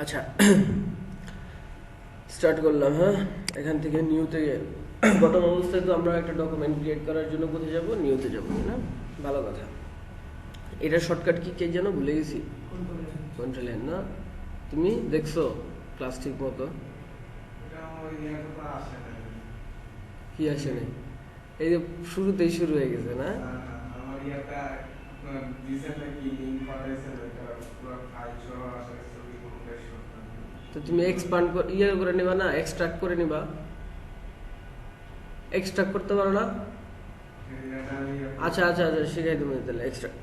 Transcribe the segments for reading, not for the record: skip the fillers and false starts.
আচ্ছা স্টার্ট করলাম। হ্যাঁ, এখান থেকে নিউতে প্রথম অবস্থায় তো আমরা একটা ডকুমেন্ট ক্রিয়েট করার জন্য কোথায় যাব? নিউতে যাব না? ভালো কথা। এটার শর্টকাট কি কে যেন ভুলে গেছি। কন্ট্রোল এন না? তুমি দেখছো ক্লাস ঠিক মতো? কি আসে নাই? এই যে শুরুতেই শুরু হয়ে গেছে না? তো তুমি এক্সপান্ড করে নিবা না, এক্সট্রাক্ট করে নিবা। এক্সট্রাক্ট করতে পারো না? আচ্ছা আচ্ছা আচ্ছা, শিখাই তুমি তাহলে এক্সট্রাক্ট।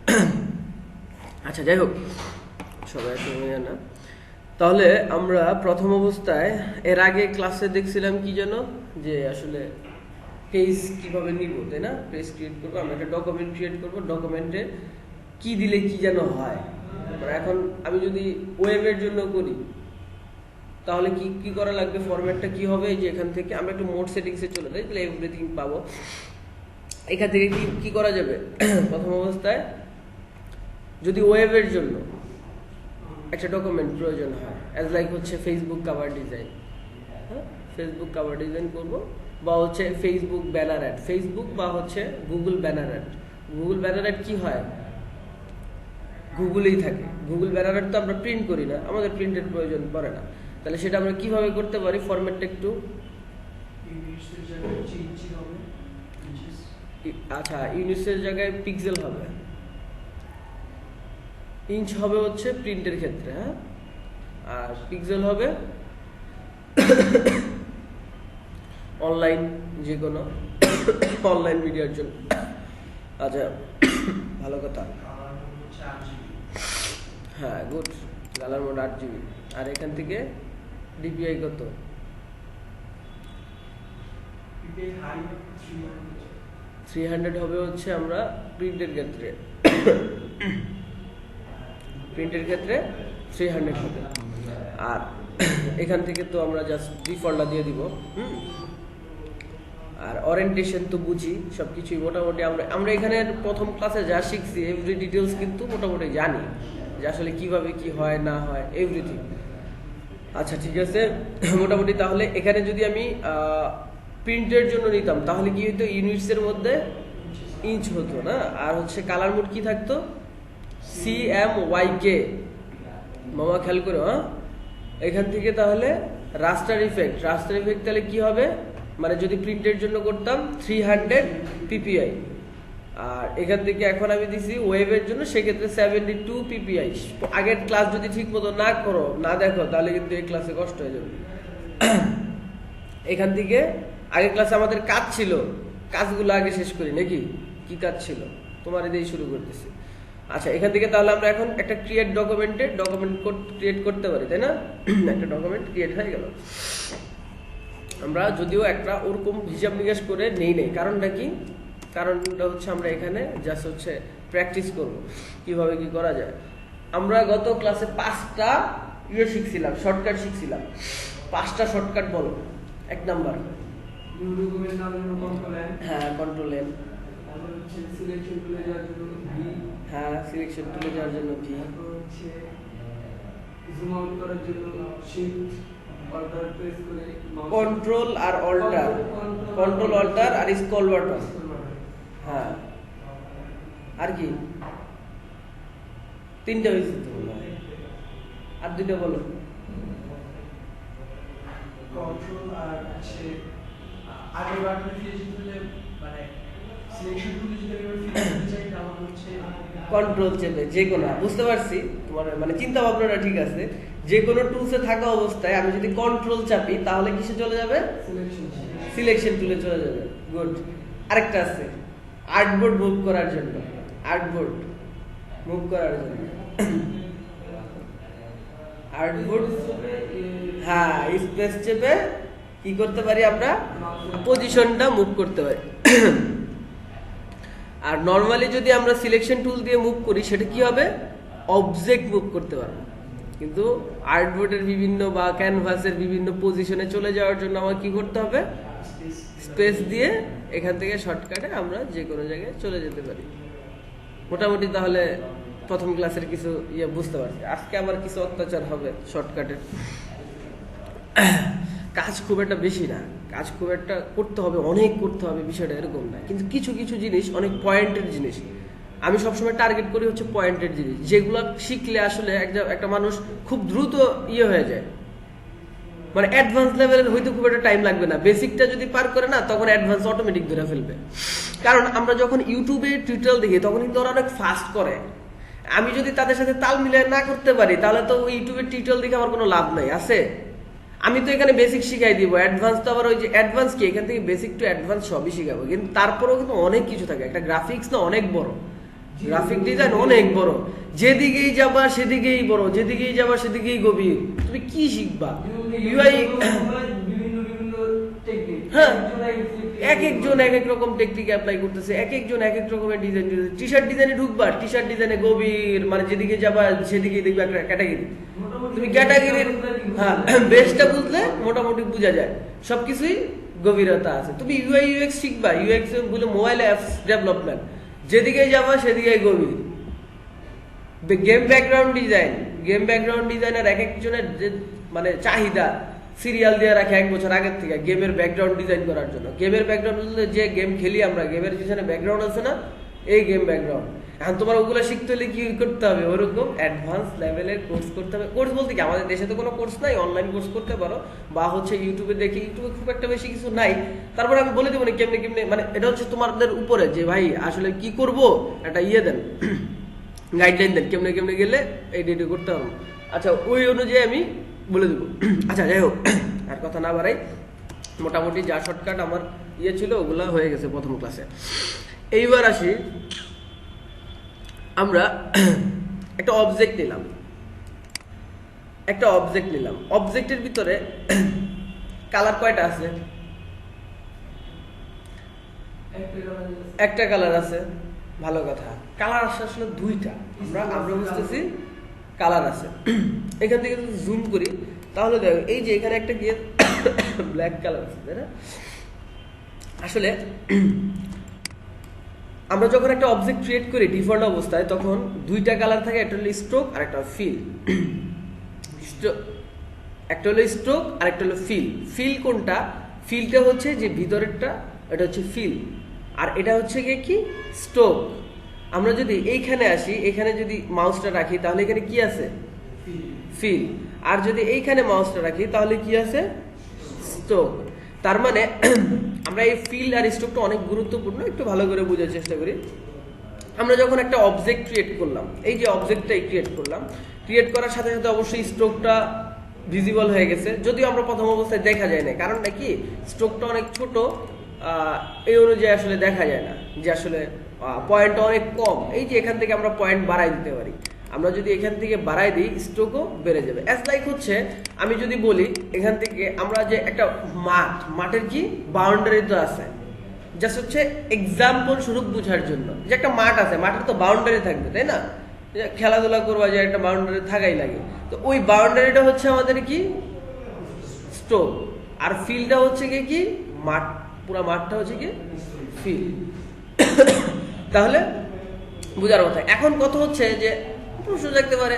আচ্ছা যাই হোক, সবাই একসঙ্গে না। তাহলে আমরা প্রথম অবস্থায় এর আগে ক্লাসে দেখছিলাম কি যেন, যে আসলে পেজ কিভাবে নিব, তাই না? পেজ ক্রিয়েট করবো, আমরা একটা ডকুমেন্ট ক্রিয়েট করবো, ডকুমেন্টে কি দিলে কি যেন হয়। এখন আমি যদি ওয়েবের জন্য করি তাহলে কি কি করা লাগবে, ফরম্যাটটা কি হবে? যে এখান থেকে আমরা একটু মোড সেটিংসে চলে যাই, তাহলে এভরিথিং পাবো। এখান থেকে কি কি করা যাবে? প্রথম অবস্থায় যদি ওয়েবের জন্য একটা ডকুমেন্ট প্রয়োজন হয়, অ্যাজ লাইক হচ্ছে ফেসবুক কাভার ডিজাইন, হ্যাঁ ফেসবুক কাভার ডিজাইন করব, বা হচ্ছে ফেসবুক ব্যানার অ্যাড, ফেসবুক বা হচ্ছে Google banner add. Google banner add কি হয়? গুগলেই থাকে। গুগল ব্যানার অ্যাড তো আমরা প্রিন্ট করি না, আমাদের প্রিন্টের প্রয়োজন পড়ে না। তাহলে সেটা আমরা কিভাবে করতে পারি? ফরম্যাটটা একটু, আচ্ছা ইউনিটসের জায়গায় পিক্সেল হবে, ইঞ্চ হবে হচ্ছে প্রিন্টের ক্ষেত্রে, হ্যাঁ, আর পিক্সেল হবে অনলাইন, যে কোনো অনলাইন মিডিয়ার জন্য। আচ্ছা ভালো কথা, হ্যাঁ গুড। Colour mode 8 GB। আর এখান থেকে ডিপিআই কত? 300 হবে হচ্ছে আমরা প্রিন্টের ক্ষেত্রে, প্রিন্টের ক্ষেত্রে 300 হবে। আর এখান থেকে তো আমরা জাস্ট ডিফল্টটা দিয়ে দিব। আর ওরিয়েন্টেশন তো বুঝি সবকিছুই মোটামুটি। আমরা এখানে প্রথম ক্লাসে যা শিখছি এভরি ডিটেলস কিন্তু মোটামুটি জানি, যে আসলে কিভাবে কি হয় না হয়, এভরিথিং। আচ্ছা ঠিক আছে, মোটামুটি। তাহলে এখানে যদি আমি প্রিন্টের জন্য নিতাম তাহলে কি হতো? ইউনিটসের মধ্যে ইঞ্চ হতো না, আর হচ্ছে কালার মোড কি থাকতো? CMYK। মামা খেয়াল করো, হ্যাঁ। এখান থেকে তাহলে রাস্টার ইফেক্ট, তাহলে কি হবে? মানে যদি প্রিন্টের জন্য করতাম 300 PPI, আর এখান থেকে এখন আমি দিছি ওয়েবের জন্য, সেক্ষেত্রে 72 PPI। আগের ক্লাস যদি ঠিক মতো না করো, না দেখো, তাহলে কিন্তু এই ক্লাসে কষ্ট হয়ে যাবে। এখান থেকে আগের ক্লাসে আমাদের কাজ ছিল, কাজগুলো আগে শেষ করি নাকি? কি কাজ ছিল তোমার? এদিকে শুরু করতেছি। আচ্ছা এখান থেকে তাহলে আমরা এখন একটা ক্রিয়েট ডকুমেন্ট ক্রিয়েট করতে পারি, তাই না? একটা ডকুমেন্ট ক্রিয়েট হয়ে গেল। আমরা যদিও একটা ওরকম হিসাব নিকাশ করে নেই, কারণটা কি? কারণটা হচ্ছে আমরা এখানে জাস্ট হচ্ছে প্র্যাকটিস করব কিভাবে কি করা যায়। আমরা গত ক্লাসে 5টা শিখছিলাম, শর্টকাট শিখছিলাম। 5টা শর্টকাট বলো। 1 নাম্বার, হ্যাঁ কন্ট্রোল এন, হ্যাঁ সিলেকশন টুলে যাওয়ার জন্য ভি, জুম আউট করার জন্য শিফট অল্টার প্রেস করে, কন্ট্রোল আর অল্টার, কন্ট্রোল অল্টার আর স্ক্রল বাটন, হ্যাঁ। আর কি? 3টা হয়েছে তো, আর 2টা বলো। কন্ট্রোল আর হচ্ছে আগে বাটন দিলে মানে সিলেকশন টুলে যদি আমি ফিল চাই তাহলে হচ্ছে কন্ট্রোল চেপে যে কোনো, বুঝতে পারছি তোমার মানে চিন্তা ভাবনাটা ঠিক আছে। যে কোনো টুলসে থাকা অবস্থায় আমি যদি কন্ট্রোল চাপি তাহলে কিসে চলে যাবে? সিলেকশন টুলে চলে যাবে। গুড। আরেকটা আছে আর্টবোর্ড মুভ করার জন্য, আর্টবোর্ড মুভ করার জন্য, আর্টবোর্ড, হ্যাঁ স্পেস চেপে কি করতে পারি আমরা? পজিশনটা মুভ করতে পারি। আর নর্মালি যদি আমরা সিলেকশন টুল দিয়ে মুভ করি সেটা কি হবে? অবজেক্ট মুভ করতে পারবো। কিন্তু আর্টবোর্ডের বিভিন্ন বা ক্যানভাসের বিভিন্ন পজিশনে চলে যাওয়ার জন্য আমার কি করতে হবে? স্পেস দিয়ে এখান থেকে শর্টকাটে আমরা যে কোনো জায়গায় চলে যেতে পারি। মোটামুটি তাহলে প্রথম ক্লাসের কিছু বুঝতে পারছি। আজকে আবার কিছু অত্যাচার হবে শর্টকাটের। কাজ খুব একটা বেশি না, কাজ খুব একটা করতে হবে, অনেক করতে হবে, বিষয়টা এরকম না। কিন্তু কিছু কিছু জিনিস অনেক পয়েন্টের জিনিস, আমি সবসময় টার্গেট করি হচ্ছে পয়েন্টের জিনিস, যেগুলো শিখলে আসলে একটা মানুষ খুব দ্রুত হয়ে যায়, মানে অ্যাডভান্স লেভেলের হইতে খুব একটা টাইম লাগবে না। বেসিকটা যদি পার করে না, তখন অ্যাডভান্স অটোমেটিক ধরে ফেলবে। কারণ আমরা যখন ইউটিউবে টিউটোরিয়াল দেখি, তখন কিন্তু ওরা অনেক ফাস্ট করে। আমি যদি তাদের সাথে তাল মিলিয়ে না করতে পারি, তাহলে তো ওই ইউটিউবের টিউটোরিয়াল দেখে আমার কোনো লাভ নাই আছে। আমি তো এখানে বেসিক শিখাই দিব, অ্যাডভান্স তো আবার ওই যে অ্যাডভান্স কি, এখান থেকে বেসিক টু অ্যাডভান্স সবই শিখাবো। কিন্তু তারপরেও কিন্তু অনেক কিছু থাকে। একটা গ্রাফিক্স না অনেক বড়, গ্রাফিক ডিজাইন অনেক বড়, যেদিকেই যাবা সেদিকেই বড়, যেদিকেই যাবা সেদিকেই গভীর। তুমি কি শিখবা? ইউআই হ্যাঁ, এক একজন এক এক রকম টেকনিক অ্যাপ্লাই করতেছে, এক একজন এক এক রকমের ডিজাইন। টি শার্ট ডিজাইনে ঢুকবা, টি শার্ট ডিজাইনে গভীর, মানে যেদিকে যাবা সেদিকেই দেখবে একটা ক্যাটাগরি। তুমি ক্যাটাগরির হ্যাঁ বেসটা বুঝলে মোটামুটি বোঝা যায়, সবকিছুই গভীরতা আছে। তুমি ইউআই ইউএক্স শিখবা, ইউএক্স বলে মোবাইল অ্যাপস ডেভেলপমেন্ট, যেদিকে যাবা সেদিকে গভীর। Game background design, game background ডিজাইনের এক একজনের যে মানে চাহিদা, সিরিয়াল দিয়ে রাখে 1 বছর আগের থেকে গেমের ব্যাকগ্রাউন্ড ডিজাইন করার জন্য। গেমের ব্যাকগ্রাউন্ড যে গেম খেলি আমরা, গেমের পিছনে ব্যাকগ্রাউন্ড আছে না, এই গেম ব্যাকগ্রাউন্ড। এখন তোমার ওগুলো শিখতে হলে কি করতে হবে? ওরকম অ্যাডভান্স লেভেলের কোর্স করতে হবে। কোর্স বলতে কি, আমাদের দেশে তো কোনো কোর্স নাই, অনলাইন কোর্স করতে পারো, বা হচ্ছে ইউটিউবে দেখি। ইউটিউবে খুব একটা বেশি কিছু নাই, তারপরে আমি বলে দেবো না কেমনে কেমনে, মানে এটা হচ্ছে তোমাদের উপরে যে ভাই আসলে কি করব, একটা দেন, গাইডলাইন দেন, কেমনে কেমনে গেলে এই ডেটে করতে পারবো। আচ্ছা, ওই অনুযায়ী আমি বলে দেবো। আচ্ছা যাই হোক, আর কথা না বাড়াই, মোটামুটি যা শর্টকাট আমার ছিল ওগুলা হয়ে গেছে প্রথম ক্লাসে। এইবার আসি, আমরা একটা অবজেক্ট নিলাম, অবজেক্টের ভিতরে কালার কয়টা আছে? একটা কালার আছে। ভালো কথা, কালার আছে আসলে 2টা। আমরা বুঝতেছি কালার আছে। এখান থেকে যদি জুম করি, তাহলে দেখো এই যে এখানে একটা গিয়ে ব্ল্যাক কালার আছে, তাই না? আসলে আমরা যখন একটা অবজেক্ট ক্রিয়েট করি ডিফল্ট অবস্থায়, তখন 2টা কালার থাকে, একটা হলো স্ট্রোক আর একটা ফিল। একটা হলো স্ট্রোক আর একটা হলো ফিল। ফিল কোনটা? ফিলটা হচ্ছে যে ভিতরেরটা, এটা হচ্ছে ফিল, আর এটা হচ্ছে গিয়ে কি স্ট্রোক। আমরা যদি এইখানে আসি, এখানে যদি মাউসটা রাখি, তাহলে এখানে কি আছে? ফিল। আর যদি এইখানে মাউসটা রাখি, তাহলে কি আছে? স্ট্রোক। তার মানে আমরা এই ফিল আর স্ট্রোকটা অনেক গুরুত্বপূর্ণ, একটু ভালো করে বোঝার চেষ্টা করি। আমরা যখন একটা অবজেক্ট ক্রিয়েট করলাম, এই যে অবজেক্টটাই ক্রিয়েট করলাম, ক্রিয়েট করার সাথে সাথে অবশ্যই স্ট্রোকটা ভিজিবল হয়ে গেছে, যদিও আমরা প্রথম অবস্থায় দেখা যায় না। কারণটা কি, স্ট্রোকটা অনেক ছোট, এই অনুযায়ী আসলে দেখা যায় না, যে আসলে পয়েন্টটা অনেক কম। এই যে এখান থেকে আমরা পয়েন্ট বাড়াই দিতে পারি, আমরা যদি এখান থেকে বাড়াই দিই, স্ট্রোকও বেড়ে যাবে। অ্যাজ লাইক হচ্ছে, আমি যদি বলি এখান থেকে আমরা যে একটা মাঠের কি বাউন্ডারি তো আছে, জাস্ট হচ্ছে এক্সাম্পল স্বরূপ বোঝার জন্য, যে একটা মাঠ আছে, মাঠের তো বাউন্ডারি থাকবে, তাই না? খেলাধুলা করবা, যে একটা বাউন্ডারি থাকাই লাগে, তো ওই বাউন্ডারিটা হচ্ছে আমাদের কি স্ট্রোক। আর ফিল্ডটা হচ্ছে কি মাঠ, পুরো মাঠটা হচ্ছে কি ফিল। তাহলে বুঝার কথা। এখন কথা হচ্ছে যে প্রশ্ন থাকতে পারে,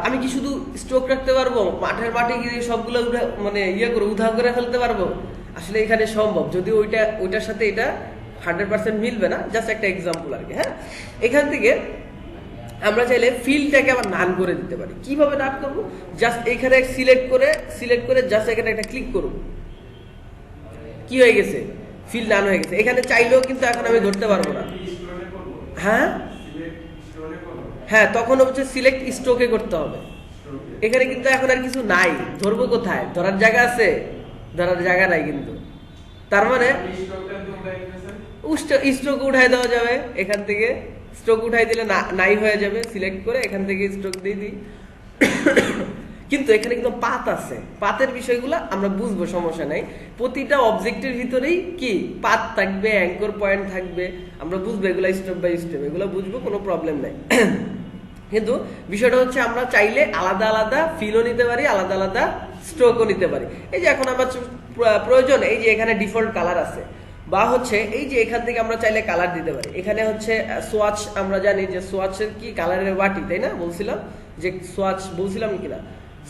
আমি কি শুধু স্ট্রোক রাখতে পারবো, মাঠে গিয়ে সবগুলো মানে করে উধাও করে ফেলতে পারবো? আসলে এখানে সম্ভব, যদি ওইটার সাথে এটা 100% মিলবে না, জাস্ট একটা এক্সাম্পল আর কি। হ্যাঁ, এখান থেকে আমরা চাইলে ফিলটাকে আবার নান করে দিতে পারি। কিভাবে নান করবো? জাস্ট এখানে সিলেক্ট করে জাস্ট এখানে একটা ক্লিক করব, কি হয়ে গেছে? ফিল নান হয়ে গেছে। এখানে চাইলেও কিন্তু এখন আমি ধরতে পারবো না। হ্যাঁ, তখন হচ্ছে সিলেক্ট স্ট্রোকে করতে হবে। এখানে কিন্তু এখন আর কিছু নাই, ধরবো কোথায়? ধরার জায়গা আছে? ধরার জায়গা নাই কিন্তু। তার মানে স্ট্রোক উঠাই দেওয়া যাবে, এখান থেকে স্ট্রোক উঠাই দিলে নাই হয়ে যাবে। সিলেক্ট করে এখান থেকে স্ট্রোক দিয়ে দিই। কিন্তু এখানে কিন্তু পাত আছে, পাতের বিষয়গুলো আমরা বুঝবো, সমস্যা নাই। প্রতিটা অবজেক্টের ভিতরেই কি পাত থাকবে, অ্যাঙ্কর পয়েন্ট থাকবে, আমরা বুঝবো এগুলো স্টেপ বাই স্টেপ, এগুলো বুঝবো, কোনো প্রবলেম নাই। কিন্তু বিষয়টা হচ্ছে, আমরা চাইলে আলাদা আলাদা ফিলও নিতে পারি, আলাদা আলাদা স্ট্রোকও নিতে পারি। এই যে এখন আমার প্রয়োজন, এই যে এখানে ডিফল্ট কালার আছে, বা হচ্ছে এই যে এখান থেকে আমরা চাইলে কালার দিতে পারি। এখানে হচ্ছে সোয়াচ, আমরা জানি যে সোয়াচের কি কালারের বাটি, তাই না? বলছিলাম যে সোয়াচ, বলছিলাম কিনা?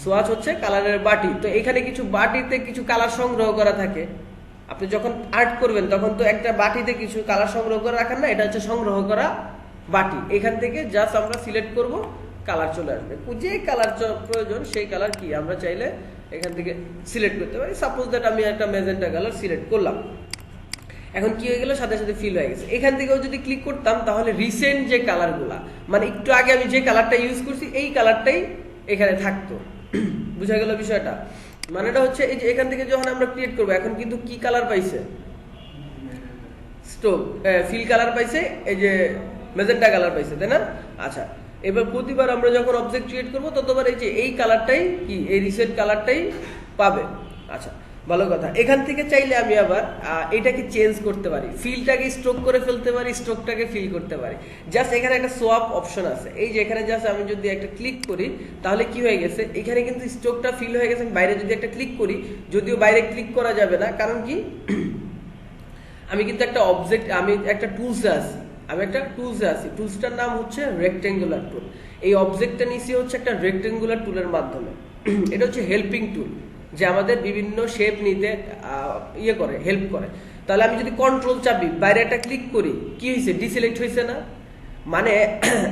সোয়াচ হচ্ছে কালারের বাটি। তো এখানে কিছু বাটিতে কিছু কালার সংগ্রহ করা থাকে। আপনি যখন আর্ট করবেন তখন তো একটা বাটিতে কিছু কালার সংগ্রহ করে রাখেন না, এটা হচ্ছে সংগ্রহ করা বাটি। এখান থেকে জাস্ট আমরা সিলেক্ট করব, কালার চলে আসবে। যে কালার প্রয়োজন সেই কালার কি আমরা চাইলে এখান থেকে সিলেক্ট করতে পারি। সাপোজ দ্যাট আমি একটা ম্যাজেন্টা কালার সিলেক্ট করলাম, এখন কি হয়ে গেল, সাথে সাথে ফিল হয়ে গেছে। এখান থেকেও যদি ক্লিক করতাম তাহলে রিসেন্ট যে কালারগুলা, মানে একটু আগে আমি যে কালারটা ইউজ করছি এই কালারটাই এখানে থাকতো। বুঝা গেল বিষয়টা? মানেটা হচ্ছে এই যে এখান থেকে যখন আমরা ক্রিয়েট করবো, এখন কিন্তু কি কালার পাইছে, স্টোক ফিল কালার পাইছে, এই যে ম্যাজেন্টা কালার পাইছে, তাই না? আচ্ছা, এবার প্রতিবার আমরা যখন অবজেক্ট ক্রিয়েট করবো ততবার এই যে এই কালারটাই কি, এই রিসেন্ট কালারটাই পাবে। আচ্ছা, ভালো কথা। এখান থেকে চাইলে আমি আবার এটাকে চেঞ্জ করতে পারি, ফিলটাকে স্ট্রোক করে ফেলতে পারি, স্ট্রোকটাকে ফিল করতে পারি। জাস্ট এখানে একটা সোয়াপ অপশন আছে, এই যে এখানে জাস্ট আমি যদি একটা ক্লিক করি তাহলে কি হয়ে গেছে, এখানে কিন্তু স্ট্রোকটা ফিল হয়ে গেছে। বাইরে যদি একটা ক্লিক করি, যদিও বাইরে ক্লিক করা যাবে না, কারণ কি আমি কিন্তু একটা অবজেক্ট, আমি একটা টুলসে আছি, টুলসটার নাম হচ্ছে রেক্টেঙ্গুলার টুল। এই অবজেক্টটা নিচে হচ্ছে একটা রেক্টেঙ্গুলার টুলের মাধ্যমে। এটা হচ্ছে হেল্পিং টুল, যে আমাদের বিভিন্ন শেপ নিতে হেল্প করে। তাহলে আমি যদি কন্ট্রোল চাপি, বাইরে একটা ক্লিক করি, কি হয়েছে, ডিসিলেক্ট হয়েছে না? মানে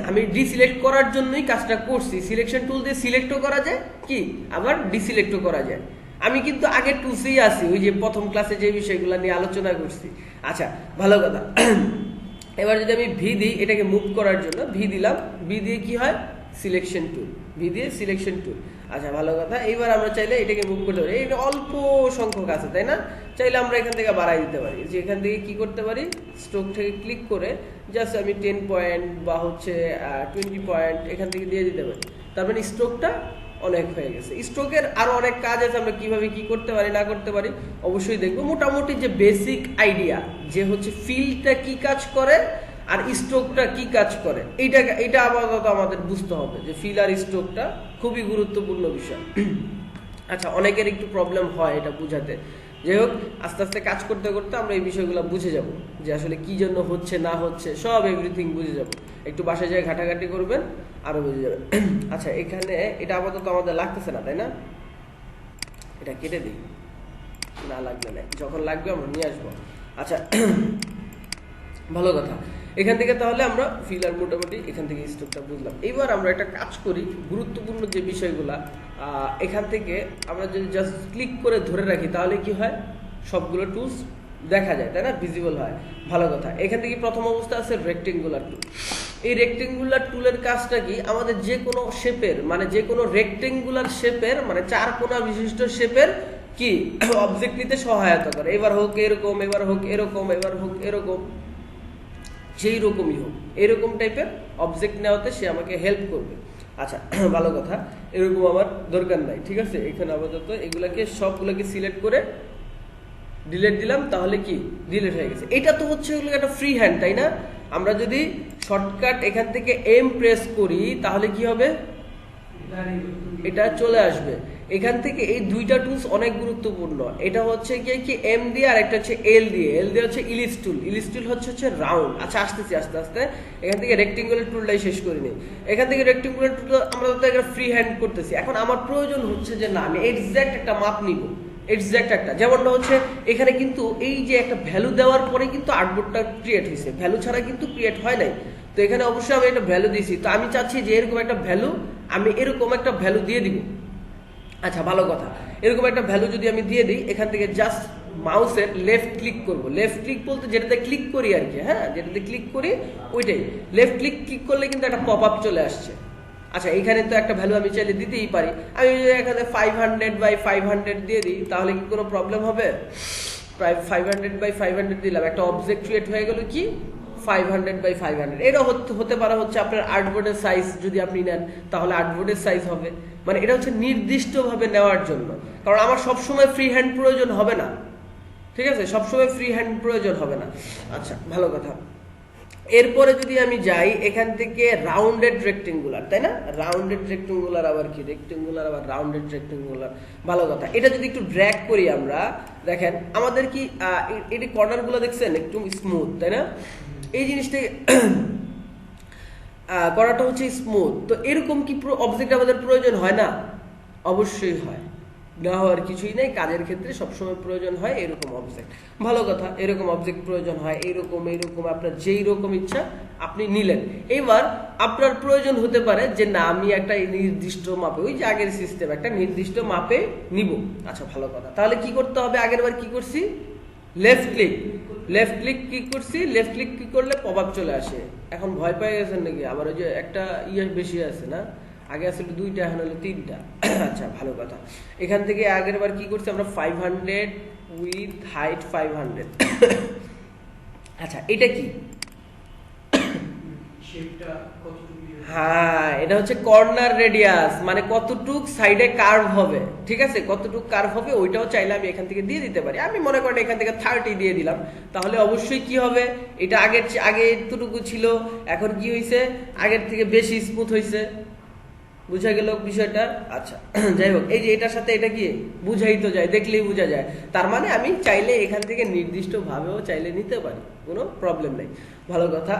আমি ডিসিলেক্ট করার জন্যই কাজটা করছি। সিলেকশন টুল দিয়ে সিলেক্টও করা যায়, কি আবার ডিসিলেক্টও করা যায়। আমি কিন্তু আগে টুলসেই আছি, ওই যে প্রথম ক্লাসে যে বিষয়গুলো নিয়ে আলোচনা করছি। আচ্ছা, ভালো কথা। এবার যদি আমি ভি দিই, এটাকে মুভ করার জন্য ভি দিলাম, ভি দিয়ে কি হয়, সিলেকশন টুল, ভি দিয়ে সিলেকশন টুল। আচ্ছা, ভালো কথা। এইবার আমরা চাইলে এটাকে মুভ করতে পারি, এটা অল্প সংখ্যক আছে, তাই না? চাইলে আমরা এখান থেকে বাড়াই দিতে পারি, যে এখান থেকে কি করতে পারি, স্ট্রোক থেকে ক্লিক করে জাস্ট আমি 10 পয়েন্ট বা হচ্ছে 20 পয়েন্ট এখান থেকে দিয়ে দিতে পারি। তার মানে স্ট্রোকটা অনেক হয়ে গেছে। স্ট্রোকের আরো অনেক কাজ আছে, আমরা কিভাবে কি করতে পারি না করতে পারি অবশ্যই দেখবো। মোটামুটি যে বেসিক আইডিয়া, যে হচ্ছে ফিলটা কি কাজ করে আর স্ট্রোকটা কি কাজ করে, এইটা আপাতত আমাদের বুঝতে হবে, যে ফিল আর স্ট্রোকটা খুবই গুরুত্বপূর্ণ বিষয়। আচ্ছা, অনেকের একটু প্রবলেম হয় এটা বুঝাতে। যাই হোক, আস্তে আস্তে কাজ করতে করতে আমরা এই বিষয়গুলো বুঝে যাব, যে আসলে কি জন্য হচ্ছে না হচ্ছে, সব এভরিথিং বুঝে যাব। একটু বাসায় যায় ঘাটাঘাটি করবেন, আরো বুঝে যাবেন। আচ্ছা, এখানে এটা আপাতত আমাদের লাগতেছে না, তাই না? এটা কেটে দিই, না লাগবে না, যখন লাগবে আমরা নিয়ে আসবো। আচ্ছা, ভালো কথা। এখান থেকে তাহলে আমরা ফিলার মোটামুটি এখান থেকে স্ট্রোকটা বুঝলাম। এবার আমরা একটা কাজ করি, গুরুত্বপূর্ণ যে বিষয়গুলা এখান থেকে আমরা যদি জাস্ট ক্লিক করে ধরে রাখি, তাহলে কি হয়, সবগুলো টুলস দেখা যায়, তাই না, ভিজিবল হয়। ভালো কথা। এখান থেকে প্রথম অবস্থা আছে রেক্টেঙ্গুলার টুল। এই রেক্টেঙ্গুলার টুলের কাজটা কি, আমাদের যে কোনো শেপের, মানে যে কোনো রেক্টেঙ্গুলার শেপের, মানে চার কোণা বিশিষ্ট শেপের কি অবজেক্ট নিতে সহায়তা করে। এবার হোক এরকম, এবার হোক এরকম, এবার হোক এরকম, যেই রকমই হোক, এরকম টাইপের অবজেক্ট নেওয়াতে সে আমাকে হেল্প করবে। আচ্ছা, ভালো কথা। এরকম আমার দরকার নাই, ঠিক আছে? এখানে আপাতত এগুলাকে সবগুলোকে সিলেক্ট করে ডিলিট দিলাম, তাহলে কি ডিলিট হয়ে গেছে। এটা তো হচ্ছে একটা ফ্রি হ্যান্ড, তাই না? আমরা যদি শর্টকাট এখান থেকে এম প্রেস করি তাহলে কি হবে, এটা চলে আসবে। এখান থেকে এই দুইটা টুলস অনেক গুরুত্বপূর্ণ। এটা হচ্ছে কি এম দিয়ে, আর একটা হচ্ছে এল দিয়ে। এল দিয়ে হচ্ছে ইলিশ টুল, ইলিশ টুল হচ্ছে রাউন্ড। আচ্ছা, আসতেছি আস্তে আস্তে। এখান থেকে রেক্টেঙ্গুলার টুলটাই শেষ করিনি। এখান থেকে রেক্টেঙ্গুলার টুল আমরা তো একটা ফ্রি হ্যান্ড করতেছি। এখন আমার প্রয়োজন হচ্ছে যে না, আমি এক্সাক্ট একটা মাপ নিব, এক্সাক্ট একটা, যেমনটা হচ্ছে এখানে কিন্তু এই যে একটা ভ্যালু দেওয়ার পরে কিন্তু আর্টবোর্ডটা ক্রিয়েট হয়েছে, ভ্যালু ছাড়া কিন্তু ক্রিয়েট হয় নাই। তো এখানে অবশ্যই আমি একটা ভ্যালু দিয়েছি, তো আমি চাচ্ছি যে এরকম একটা ভ্যালু, আমি এরকম একটা ভ্যালু দিয়ে দিব। আচ্ছা, ভালো কথা। এরকম একটা ভ্যালু যদি আমি দিয়ে দিই, এখান থেকে জাস্ট মাউসের লেফট ক্লিক করব। লেফট ক্লিক বলতে যেটাতে ক্লিক করি আর কি, হ্যাঁ, যেটাতে ক্লিক করি ওইটাই। লেফট ক্লিক করলে কিন্তু একটা পপ আপ চলে আসছে। আচ্ছা, এখানে তো একটা ভ্যালু আমি চাইলে দিতেই পারি। আমি যদি এখানে 500/500 দিয়ে দিই, তাহলে কি কোনো প্রবলেম হবে? প্রায় 500/500 দিলাম, একটা অবজেক্ট ক্রিয়েট হয়ে গেল কি 500/500। এটা হতে পারে হচ্ছে আপনার আর্টবোর্ডের সাইজ, যদি আপনি নেন তাহলে আর্টবোর্ডের সাইজ হবে। মানে এটা হচ্ছে নির্দিষ্টভাবে নেওয়ার জন্য, কারণ আমার সবসময় ফ্রি হ্যান্ড প্রয়োজন হবে না, ঠিক আছে? সবসময় ফ্রি হ্যান্ড প্রয়োজন হবে না। আচ্ছা, ভালো কথা। এরপরে যদি আমি যাই এখান থেকে রাউন্ডেড রেক্টেঙ্গুলার, তাই না? রাউন্ডেড রেক্টেঙ্গুলার আবার কি? রেক্টেঙ্গুলার আবার রাউন্ডেড রেক্টেঙ্গুলার, ভালো কথা। এটা যদি একটু ড্র্যাগ করি আমরা, দেখেন আমাদের কি এটি কর্নারগুলো দেখছেন একটু স্মুথ, তাই না? এই জিনিসটা করাটা হচ্ছে স্মুথ। তো এরকম কি অবজেক্ট আমাদের প্রয়োজন হয় না? অবশ্যই হয়, না হওয়ার কিছুই নেই। কাজের ক্ষেত্রে সবসময় প্রয়োজন হয় এরকম অবজেক্ট, ভালো কথা। এরকম অবজেক্ট প্রয়োজন হয়, এইরকম এইরকম আপনার যেই রকম ইচ্ছা আপনি নিলেন। এবার আপনার প্রয়োজন হতে পারে যে না আমি একটা নির্দিষ্ট মাপে, ওই যে আগের সিস্টেম, একটা নির্দিষ্ট মাপে নিব। আচ্ছা ভালো কথা। তাহলে কি করতে হবে? আগের বার কি করছি? লেফট ক্লিক, লেফট ক্লিক কি করছি? লেফট ক্লিক কি করলে পপআপ চলে আসে। এখন ভয় পেয়ে গেছেন নাকি? আবার ওই যে একটা বেশি আছে না, আগে আসলে 2টা, এখন হলো 3টা। আচ্ছা ভালো কথা। এখান থেকে আগের বার কি করছি আমরা? 500 উইথ হাইট 500। আচ্ছা এটা কি? হ্যাঁ, এটা হচ্ছে কর্নার রেডিয়াস, মানে কতটুক সাইডে কার্ভ হবে, ঠিক আছে? কতটুক কার্ভ হবে ওইটাও চাইলে আমি এখান থেকে দিয়ে দিতে পারি। আমি মনে করেন এখান থেকে 30 দিয়ে দিলাম, তাহলে অবশ্যই কি হবে? এটা আগে এতটুকু ছিল, এখন কি হয়েছে? আগের থেকে বেশি স্মুথ হয়েছে। বুঝা গেল বিষয়টা? আচ্ছা যাই হোক, এই যে এটার সাথে এটা কি বুঝাই তো যায়, দেখলেই বোঝা যায়। তার মানে আমি চাইলে এখান থেকে নির্দিষ্ট ভাবেও চাইলে নিতে পারি, কোনো প্রবলেম নেই, ভালো কথা।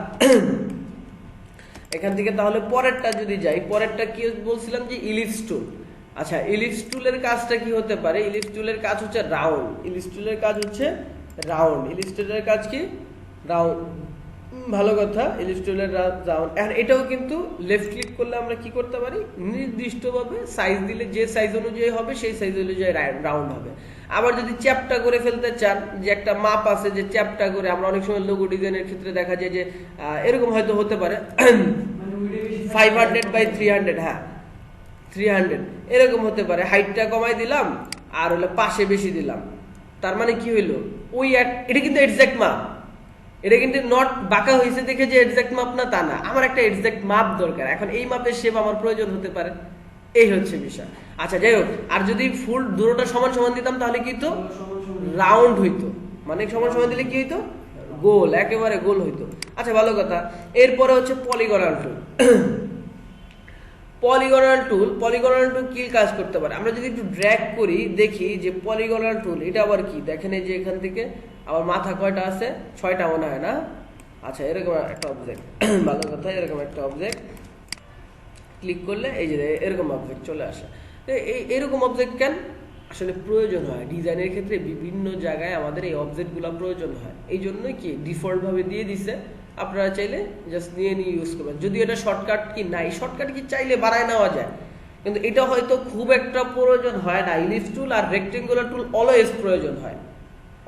এখান থেকে তাহলে পরেরটা যদি যাই, পরেরটা কি বলছিলাম যে ইলিপস টুল। আচ্ছা ইলিপস টুলের কাজটা কি হতে পারে? ইলিপস টুলের কাজ হচ্ছে রাউন্ড। ইলিপস টুলের কাজ হচ্ছে রাউন্ড। ইলিপস টুলের কাজ কি? রাউন্ড, ভালো কথা। ইলিপস টুলের রাউন্ড। এখন এটাও কিন্তু লেফট ক্লিক করলে আমরা কি করতে পারি? নির্দিষ্টভাবে সাইজ দিলে যে সাইজ অনুযায়ী হবে সেই সাইজ অনুযায়ী রাউন্ড হবে। আবার যদি চ্যাপটা করে ফেলতে চান, যে একটা মাপ আছে যে চ্যাপটা করে, আমরা অনেক সময় লোগো ডিজাইনের ক্ষেত্রে দেখা যায় যে এরকম হয়তো হতে পারে 500 বাই 300, হ্যাঁ 300 এরকম হতে পারে। হাইটটা কমাই দিলাম আর হলো পাশে বেশি দিলাম, তার মানে কি হইলো? ওই এটা কিন্তু এক্সাক্ট মাপ, এটা কিন্তু নট বাঁকা হয়েছে দেখে যে এক্সাক্ট মাপ না তা না, আমার একটা এক্সাক্ট মাপ দরকার। এখন এই মাপের শেপ আমার প্রয়োজন হতে পারে, এই হচ্ছে বিষয়। আচ্ছা যাই হোক, আর যদি ফুল দুটোটা সমান সমান দিতাম তাহলে কি হতো? রাউন্ড হইতো। মানে সমান সমান দিলে কি হইতো? গোল, একেবারে গোল হইতো। আচ্ছা ভালো কথা। এরপরে হচ্ছে পলিগনাল টুল। পলিগনাল টুল, পলিগনাল টুল কি কাজ করতে পারে? আমরা যদি একটু ড্র্যাগ করি দেখি যে পলিগনাল টুল এটা আবার কি। দেখেন এই যে এখান থেকে আবার মাথা কয়টা আছে? 6টা মনে হয় না? আচ্ছা এরকম একটা অবজেক্ট, ভালো কথা। এরকম একটা অবজেক্ট ক্লিক করলে এই যে এরকম অবজেক্ট চলে আসে। এরকম অবজেক্ট কেন আসলে প্রয়োজন হয়? ডিজাইনের ক্ষেত্রে বিভিন্ন জায়গায় আমাদের এই অবজেক্টগুলো প্রয়োজন হয়, এই জন্যই কি ডিফল্ট ভাবে দিয়ে দিছে। আপনারা চাইলে জাস্ট নিয়ে ইউজ করবেন। যদি এটা শর্টকাট কি নাই, শর্টকাট কি চাইলে বাড়ায় নেওয়া যায়, কিন্তু এটা হয়তো খুব একটা প্রয়োজন হয় না। ইলিপস টুল আর রেক্টেঙ্গুলার টুল অলওয়েজ প্রয়োজন হয়,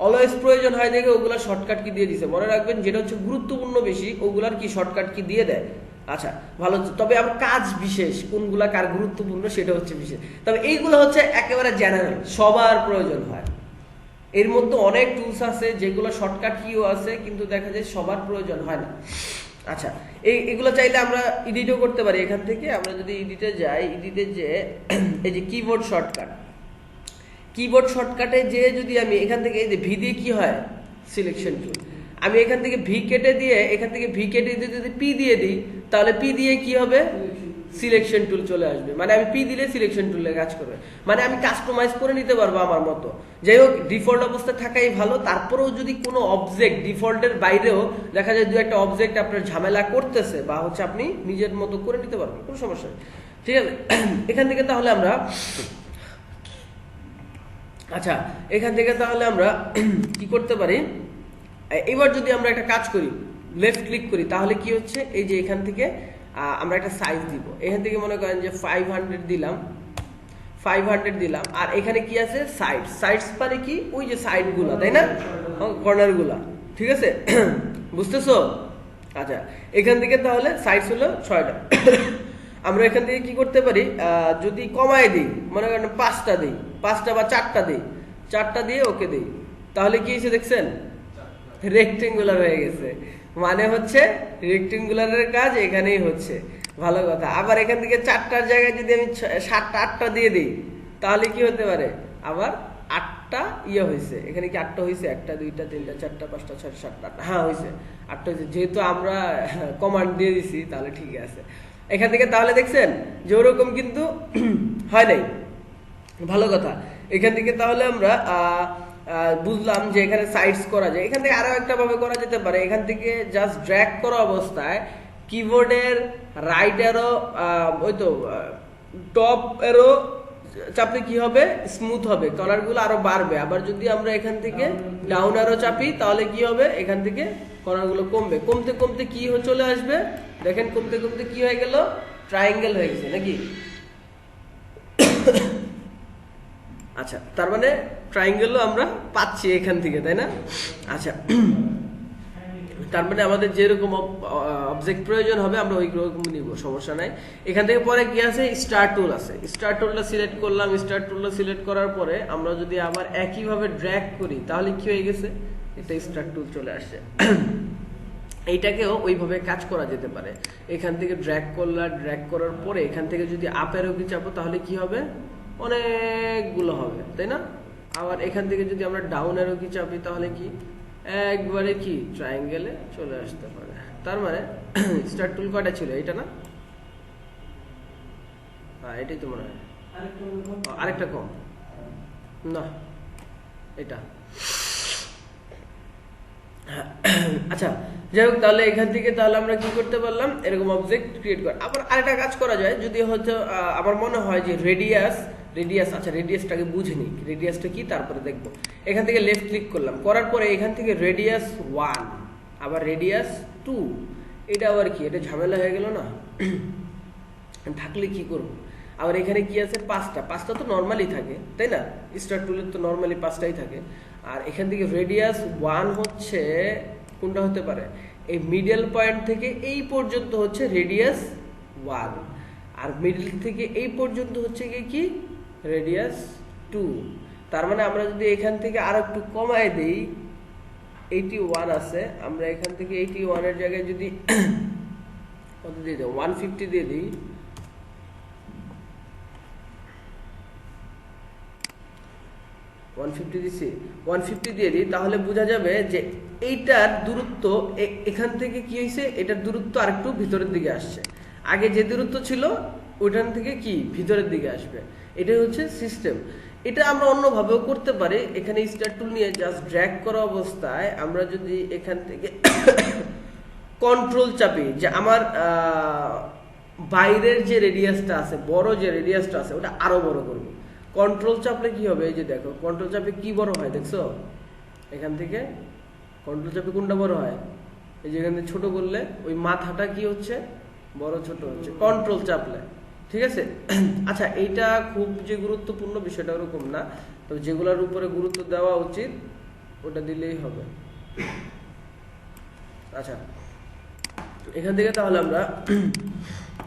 অলওয়েজ প্রয়োজন হয় দেখে ওগুলা শর্টকাট কি দিয়ে দিছে। মনে রাখবেন যেটা হচ্ছে গুরুত্বপূর্ণ বেশি ওগুলার কি শর্টকাট কি দিয়ে দেয়। আচ্ছা ভালো। তবে আমার কাজ বিশেষ, কোনগুলা কার গুরুত্বপূর্ণ সেটা হচ্ছে বিশেষ। তবে এইগুলো হচ্ছে একেবারে জেনারেল, সবার প্রয়োজন হয়। এর মধ্যে অনেক টুলস আছে যেগুলো শর্টকাট কিও আছে, কিন্তু দেখা যায় সবার প্রয়োজন হয় না। আচ্ছা এগুলো চাইলে আমরা এডিটও করতে পারি। এখান থেকে আমরা যদি এডিটে যাই, এডিটে যে এই যে কিবোর্ড শর্টকাট, কিবোর্ড শর্টকাটে যে যদি আমি এখান থেকে এই যে ভি দিয়ে কি হয়? Selection tool. আমি এখান থেকে ভি কেটে দিয়ে, এখান থেকে ভি কেটে দিয়ে যদি পি দিয়ে দিই, তাহলে পি দিয়ে কি হবে? সিলেকশন টুল চলে আসবে। মানে আমি পি দিলে সিলেকশন টুলের কাজ করবে, মানে আমি কাস্টমাইজ করে নিতে পারবো আমার মতো। যাই হোক, ডিফল্ট অবস্থায় থাকাই ভালো। তারপরেও যদি কোনো অবজেক্ট ডিফল্টের বাইরেও দেখা যায় দু একটা অবজেক্ট আপনার ঝামেলা করতেছে, বা হচ্ছে আপনি নিজের মতো করে নিতে পারবেন, কোনো সমস্যা নেই, ঠিক আছে? এখান থেকে তাহলে আমরা আচ্ছা এখান থেকে তাহলে আমরা কি করতে পারি? এবার যদি আমরা একটা কাজ করি, লেফট ক্লিক করি, তাহলে কি হচ্ছে? এই যে এখান থেকে আমরা একটা সাইজ দিব। এখান থেকে মনে করেন যে 500 দিলাম, 500 দিলাম। আর এখানে কি আছে? সাইডস। সাইডস মানে কি? ওই যে সাইড গুলা, তাই না? কর্নার গুলা, ঠিক আছে? বুঝতেছো? আচ্ছা এখান থেকে তাহলে সাইডস হলো 6টা। আমরা এখান থেকে কি করতে পারি? যদি কমায় দিই, মনে করেন 5টা দিই, 5টা বা 4টা দিই, 4টা দিয়ে ওকে দিই, তাহলে কি হয়েছে দেখছেন? রেক্টেঙ্গুলার হয়ে গেছে। মানে হচ্ছে রেক্টেঙ্গুলারের কাজ এখানেই হচ্ছে, ভালো কথা। আবার এখান থেকে 4টার জায়গায় যদি আমি 7টা 8টা দিয়ে দিই, তাহলে কি হতে পারে? আবার 8 8টা ইয়ে হয়েছে, এখানে কি 8টা হয়েছে? 1টা 2টা 3টা 4টা 5টা 6টা 7টা 8টা, হ্যাঁ হয়েছে 8টা হয়েছে। যেহেতু আমরা কমান্ড দিয়ে দিছি তাহলে ঠিক আছে। এখান থেকে তাহলে দেখছেন যে ওরকম কিন্তু হয় নাই, ভালো কথা। এখান থেকে তাহলে আমরা বুঝলাম যে এখানে সাইডস করা যায়। এখান থেকে আরো একটা ভাবে করা যেতে পারে, এখান থেকে জাস্ট ড্র্যাগ করা অবস্থায় কিবোর্ডের রাইট অ্যারো ওই তো টপ অ্যারো চাপলে কি হবে? স্মুথ হবে, কালার গুলো আরো বাড়বে। আবার যদি আমরা এখান থেকে ডাউন অ্যারো চাপি তাহলে কি হবে? এখান থেকে কালার গুলো কমবে, কমতে কমতে কি চলে আসবে দেখেন, কমতে কমতে কি হয়ে গেল? ট্রায়াঙ্গেল হয়ে গেছে নাকি? আচ্ছা, তার মানে ট্রায়াঙ্গেলও আমরা পাচ্ছি এখান থেকে, তাই না? আচ্ছা, তার মানে আমাদের যেরকম অবজেক্ট প্রয়োজন হবে আমরা ওই রকম নিব, সমস্যা নাই। এখান থেকে পরে কি আছে? স্টার টুল আছে। স্টার টুলটা সিলেক্ট করলাম। স্টার টুলটা সিলেক্ট করার পরে আমরা যদি আবার একইভাবে ড্র্যাগ করি তাহলে কি হয়ে গেছে? এটা স্টার টুল চলে আসছে। এইটাকেও ওইভাবে কাজ করা যেতে পারে। এখান থেকে ড্র্যাগ করলাম, ড্র্যাগ করার পরে এখান থেকে যদি আপ অ্যারো কি চাপো তাহলে কি হবে? অনেকগুলো হবে, তাই না? আবার এখান থেকে যদি আমরা ডাউন অ্যারো কি চাপি তাহলে কি একবারে কি ট্রায়াঙ্গেলে চলে আসতে পারে। তার মানে স্টার টুল কয়টা ছিল? এটা না? হ্যাঁ, এটাই তো মনে হয়। আরেকটা কম না, এটা। আচ্ছা, যাই হোক, তাহলে এখান থেকে তাহলে আমরা কি করতে পারলাম? এরকম অবজেক্ট ক্রিয়েট করা। আবার আরেকটা কাজ করা যায়, যদি হয়তো আমার মনে হয় যে রেডিয়াস, আচ্ছা রেডিয়াসটাকে বুঝে নিই, রেডিয়াসটা কি তারপরে দেখবো। এখান থেকে লেফট ক্লিক করলাম, করার পরে এখান থেকে রেডিয়াস 1 আবার রেডিয়াস 2, এটা আবার কি? এটা ঝামেলা হয়ে গেল না? থাকলে কি করব? আবার এখানে কি আছে? 5টা তো নর্মালি থাকে, তাই না? স্টার টুলের তো নর্মালি 5টাই থাকে। আর এখান থেকে রেডিয়াস 1 হচ্ছে কোনটা হতে পারে? এই মিডল পয়েন্ট থেকে এই পর্যন্ত হচ্ছে রেডিয়াস 1, আর মিডল থেকে এই পর্যন্ত হচ্ছে কি রেডিয়াস 2। তার মানে আমরা যদি এখান থেকে আরো একটু কমায় দেই, 81 আছে, আমরা এখান থেকে 81 এর জায়গায় যদি কত দিয়ে দেই? 150 দিয়ে দিই। দিছি, 150 দিয়ে দিই, তাহলে বোঝা যাবে যে এইটার দূরত্ব এখান থেকে কি হয়েছে? এটার দূরত্ব আরেকটু ভিতরের দিকে আসছে। আগে যে দূরত্ব ছিল ওইখান থেকে কি ভিতরের দিকে আসবে। এটাই হচ্ছে সিস্টেম। এটা আমরা অন্যভাবেও করতে পারি। এখানে স্টার টুল নিয়ে জাস্ট ড্র্যাগ করা অবস্থায় আমরা যদি এখান থেকে কন্ট্রোল চাপি, যে আমার বাইরের যে রেডিয়াসটা আছে, বড় যে রেডিয়াসটা আছে ওটা আরো বড় করব। কন্ট্রোল চাপলে কি হবে? এই যে দেখো, কন্ট্রোল চাপে কি বড় হয় দেখছো? এখান থেকে কন্ট্রোল চাপে কোনটা বড় হয়? এই যে এখান থেকে ছোট করলে ওই মাথাটা কি হচ্ছে? বড় ছোট হচ্ছে কন্ট্রোল চাপলে, ঠিক আছে? আচ্ছা, এইটা খুব যে গুরুত্বপূর্ণ বিষয়টা ওরকম না, তবে যেগুলোর উপরে গুরুত্ব দেওয়া উচিত ওটা দিলেই হবে। আচ্ছা, এখান থেকে তাহলে আমরা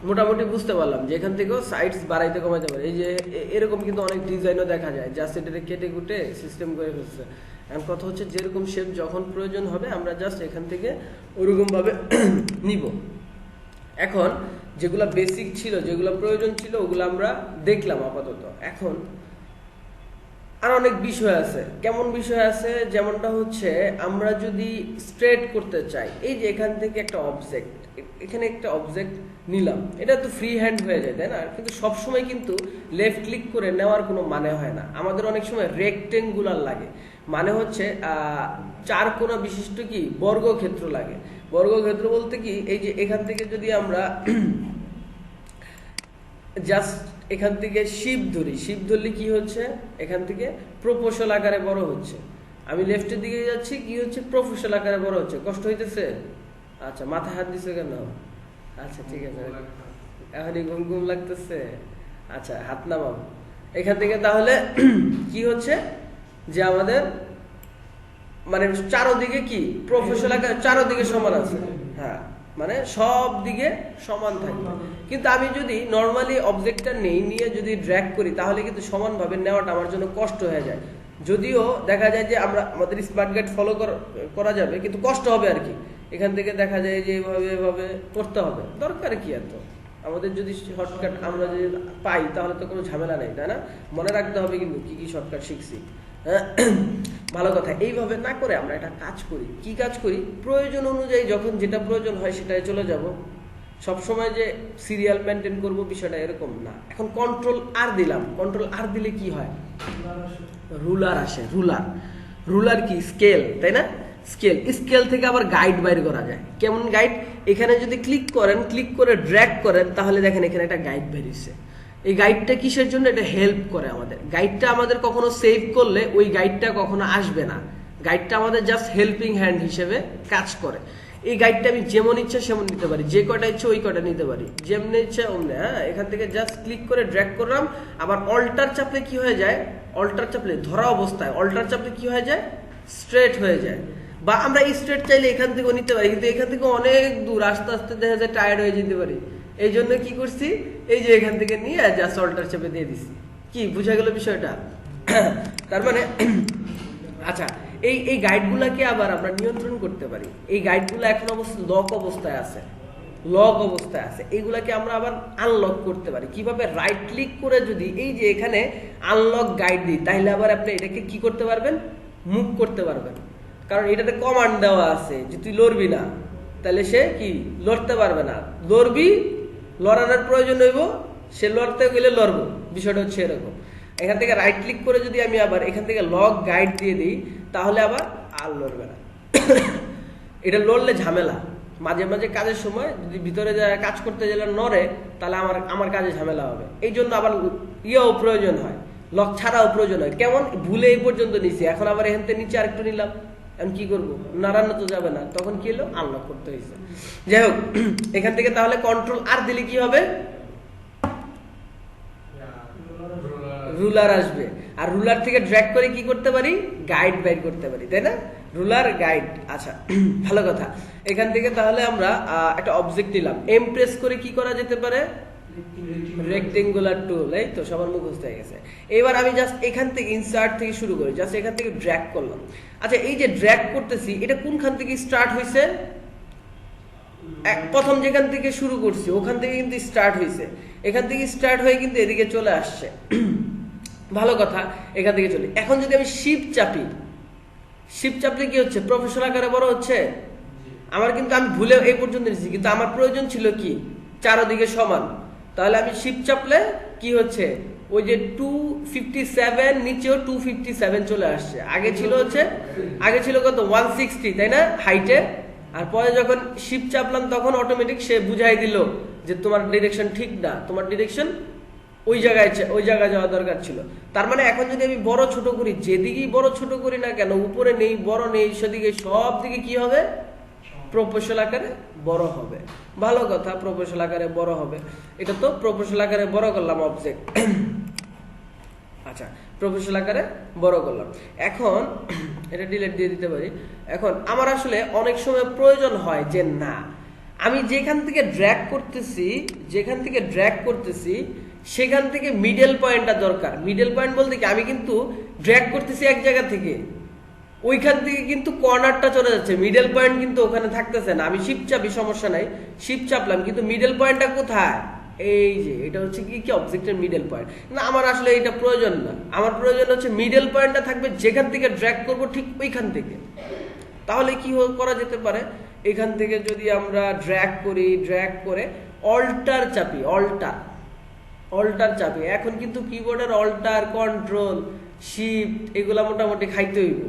মোটামুটি বুঝতে পারলাম যে এখান থেকেও সাইডস বাড়াইতে কমাইতে পারে। এই যে এরকম কিন্তু অনেক ডিজাইনও দেখা যায়, জাস্ট এটাকে কেটে কুটে সিস্টেম করে ফেলছে। এখন কথা হচ্ছে যেরকম শেপ যখন প্রয়োজন হবে আমরা জাস্ট এখান থেকে ওরকম ভাবে নিব। এখন যেগুলা বেসিক ছিল, যেগুলো প্রয়োজন ছিল ওগুলো আমরা দেখলাম আপাতত। এখন আর অনেক বিষয় আছে। কেমন বিষয় আছে? যেমনটা হচ্ছে আমরা যদি স্ট্রেট করতে চাই, এই যে এখান থেকে একটা অবজেক্ট, এখানে একটা অবজেক্ট নিলাম, এটা তো ফ্রি হ্যান্ড হয়ে যায়, তাই না? কিন্তু সবসময় কিন্তু লেফট ক্লিক করে নেওয়ার কোনো মানে হয় না। আমাদের অনেক সময় রেক্টেঙ্গুলার লাগে, মানে হচ্ছে 4 কোণা বিশিষ্ট কি বর্গক্ষেত্র লাগে। বর্গক্ষেত্র বলতে কি, এই যে এখান থেকে যদি আমরা জাস্ট এখান থেকে শিপ ধরলে কি হচ্ছে? এখান থেকে প্রপোশাল আকারে বড় হচ্ছে। আমি লেফটের দিকে যাচ্ছি, কি হচ্ছে? প্রপোশাল আকারে বড় হচ্ছে। কষ্ট হইতেছে? আচ্ছা, মাথায় হাত দিছে কেন? আচ্ছা, ঠিক আছে, এখনই ঘুম ঘুম লাগতেছে। আচ্ছা, হাত নামাও এখান থেকে। তাহলে কি হচ্ছে যে আমাদের মানে চারোদিকে কি প্রপোশাল আকারে চারোদিকে সমান আছে। হ্যাঁ, মানে সব দিকে সমান থাকবে। কিন্তু আমি যদি নর্মালি অবজেক্টটা নিয়ে যদি ড্র্যাগ করি তাহলে কিন্তু সমানভাবে নেওয়াটা আমার জন্য কষ্ট হয়ে যায়। যদিও দেখা যায় যে আমরা আমাদের স্মার্ট গাইড ফলো করা যাবে, কিন্তু কষ্ট হবে আর কি। এখান থেকে দেখা যায় যে এভাবে করতে হবে, দরকার কি এত? আমাদের যদি শর্টকাট আমরা যদি পাই তাহলে তো কোনো ঝামেলা নেই, তাই না? মনে রাখতে হবে কিন্তু কি কি শর্টকাট শিখছি। ভালো কথা। এইভাবে না করে আমরা একটা কাজ করি। কি কাজ করি? প্রয়োজন অনুযায়ী যখন যেটা প্রয়োজন হয় সেটাই চলে যাব। সবসময় যে সিরিয়াল মেনটেন করব বিষয়টা এরকম না। এখন কন্ট্রোল আর দিলাম, কন্ট্রোল আর দিলে কি হয়? রুলার আসে। রুলার, রুলার কি? স্কেল, তাই না? স্কেল, স্কেল থেকে আবার গাইড বাইর করা যায়। কেমন গাইড? এখানে যদি ক্লিক করেন, ক্লিক করে ড্র্যাগ করেন, তাহলে দেখেন এখানে একটা গাইড বেরিয়েছে। এই গাইডটা কিসের জন্য? এটা হেল্প করে আমাদের। গাইডটা আমাদের কখনো সেভ করলে ওই গাইডটা কখনো আসবে না। গাইডটা আমাদের জাস্ট হেল্পিং হ্যান্ড হিসেবে কাজ করে। এই গাইডটা আমি যেমন ইচ্ছা সেমন নিতে পারি, যে কটা ইচ্ছা ওই কটা নিতে পারি, যেমনি ইচ্ছা অমনি। হ্যাঁ, এখান থেকে জাস্ট ক্লিক করে ড্র্যাগ করলাম। আবার অল্টার চাপলে কি হয়ে যায়? অল্টার চাপলে ধরা অবস্থায় অল্টার চাপলে কি হয়ে যায়? স্ট্রেট হয়ে যায়। বা আমরা স্ট্রেট চাইলে এখান থেকেও নিতে পারি, কিন্তু এখান থেকে অনেক দূর আস্তে আস্তে দেখা যায় টায়ার্ড হয়ে যেতে পারি। এই জন্য কি করছি? এই যে এখান থেকে নিয়ে জাস্ট অল্টার চাপে দিয়ে দিছি। কি বুঝা গেল বিষয়টা? তার মানে আচ্ছা, এই গাইডগুলাকে আবার আমরা নিয়ন্ত্রণ করতে পারি। এই গাইডগুলো এখন অবশ্য লক অবস্থায় আছে, লক অবস্থায় আছে। এইগুলাকে আমরা আবার আনলক করতে পারি। কিভাবে? রাইট ক্লিক করে যদি এই যে এখানে আনলক গাইড দিই, তাহলে আবার আপনি এটাকে কি করতে পারবেন? মুভ করতে পারবেন। কারণ এটাতে কমান্ড দেওয়া আছে যে তুই লড়বি না, তাহলে সে কি লড়তে পারবে না। লড়বি, লড়ানোর প্রয়োজন হইব, সে লড়তে গেলে লড়বো। বিষয়টা হচ্ছে এরকম। এখান থেকে রাইট ক্লিক করে যদি আমি আবার এখান থেকে লক গাইড দিয়ে দিই, তাহলে আবার আর লড়বে না। এটা লড়লে ঝামেলা। মাঝে মাঝে কাজের সময় যদি ভিতরে কাজ করতে গেলে নড়ে, তাহলে আমার কাজে ঝামেলা হবে। এই জন্য আবার ইয়েও প্রয়োজন হয়, লক ছাড়াও প্রয়োজন হয়। কেমন? ভুলে এই পর্যন্ত নিছি, এখন আবার এখান থেকে নিচে আরেকটু নিলাম, এখন কি করবো? নাড়ানো তো যাবে না, তখন কি হলো? আনলক করতে হয়েছে। যাই হোক, এখান থেকে তাহলে কন্ট্রোল আর দিলে কি হবে? রুলার আসবে। আর রুলার থেকে ড্র্যাগ করে কি করতে পারি? গাইড বাইর করতে পারি, তাই না? Ruler, guide. আচ্ছা, ভালো কথা। এখান থেকে তাহলে আমরা একটা অবজেক্ট নিলাম। এম প্রেস করে কি করা যেতে পারে? রেক্টেঙ্গুলার টুল। এই তো সবার মুখস্থ হয়ে গেছে। এবার আমি জাস্ট এখান থেকে ইনসার্ট থেকে শুরু করি, জাস্ট এখান থেকে ড্র্যাগ করলাম। আচ্ছা, এই যে ড্র্যাগ করতেছি, এটা কোনখান থেকে স্টার্ট হয়েছে? প্রথম যেখান থেকে শুরু করছি ওখান থেকে কিন্তু স্টার্ট হয়েছে। এখান থেকে স্টার্ট হয়ে কিন্তু এদিকে চলে আসছে। ভালো কথা। এখান থেকে চলে, এখন যদি আমি শিফট চাপি, শিফট চাপলে কি হচ্ছে? প্রফেশনাল আকারে বড় হচ্ছে। আমার কিন্তু আমি ভুলে এই পর্যন্ত নিয়েছি, কিন্তু আমার প্রয়োজন ছিল কি? চারদিকে সমান। তাহলে আমি শিফট চাপলে কি হচ্ছে? ওই যে 257 নিচেও 257 চলে আসছে। আগে ছিল কত? 160, তাই না, হাইটে। আর পরে যখন শিফট চাপলাম তখন অটোমেটিক সে বুঝাই দিল যে তোমার ডিরেকশন ঠিক না, তোমার ডিরেকশন ওই জায়গায় যাওয়া দরকার ছিল। তার মানে এখন যদি আমি বড় ছোট করি, যেদিকেই বড় ছোট করি না কেন, উপরে নেই বড় নেই, সেদিকে সব দিকে কি হবে? প্রপোর্শনাল আকারে বড় হবে। ভালো কথা, প্রপোর্শনাল আকারে বড় হবে। এটা তো প্রপোর্শনাল আকারে বড় করলাম অবজেক্ট। আচ্ছা, প্রফেশনাল আকারে বড় করলাম। এখন এটা ডিলিট দিয়ে দিতে পারি। এখন আমার আসলে অনেক সময় প্রয়োজন হয় যে না, আমি যেখান থেকে ড্র্যাগ করতেছি সেখান থেকে মিডল পয়েন্টটা দরকার। মিডল পয়েন্ট বলতে কি? আমি কিন্তু ড্র্যাগ করতেছি এক জায়গা থেকে, ওইখান থেকে কিন্তু কর্নারটা চলে যাচ্ছে, মিডল পয়েন্ট কিন্তু ওখানে থাকতেছে না। আমি শিফট চাপি, সমস্যা নাই, শিফট চাপলাম, কিন্তু মিডল পয়েন্টটা কোথায়? এই যে এটা হচ্ছে কি অবজেক্টের মিডল পয়েন্ট। না, আমার আসলে এটা প্রয়োজন না। আমার প্রয়োজন হচ্ছে মিডল পয়েন্টটা থাকবে যেখান থেকে ড্র্যাগ করব ঠিক ওইখান থেকে। তাহলে কি করা যেতে পারে? এখান থেকে যদি আমরা ড্র্যাগ করে অল্টার চাপি, অল্টার চাপি। এখন কিন্তু কিবোর্ডের অল্টার, কন্ট্রোল, শিফট এগুলা মোটামুটি খাইতে হইব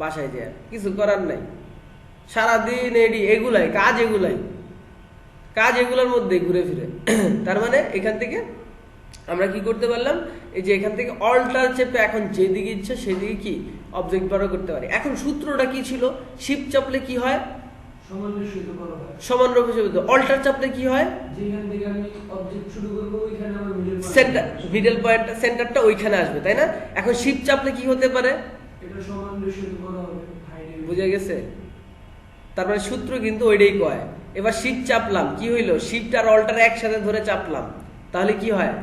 বাসায় যায়, কিছু করার নাই। সারাদিন এগুলাই কাজ এগুলোর মধ্যে ঘুরে ফিরে। তার মানে এখান থেকে আমরা কি করতে পারলাম? এই যে এখান থেকে অল্টার চেপে এখন যেদিকে ইচ্ছা সেদিকে কি অবজেক্ট বড় করতে পারি। এখন সূত্রটা কি ছিল? শিফট চাপলে কি হয়? সমান রূপে। অল্টার চাপলে কি হয়? যেখান থেকে আমি অবজেক্ট শুরু করব ওইখানে আমার মিডল পয়েন্ট সেন্টারটা ওইখানে আসবে, তাই না? এখন শিফট চাপলে কি হতে পারে? এটা সমান রেশিওতে করা হবে। বুঝে গেছে? তার মানে সূত্র কিন্তু ওইটাই কয়। এবার শিফট চাপলাম, কি হইলো? শিফট আর অল্টার একসাথে ধরে চাপলাম, তাহলে কি হয়?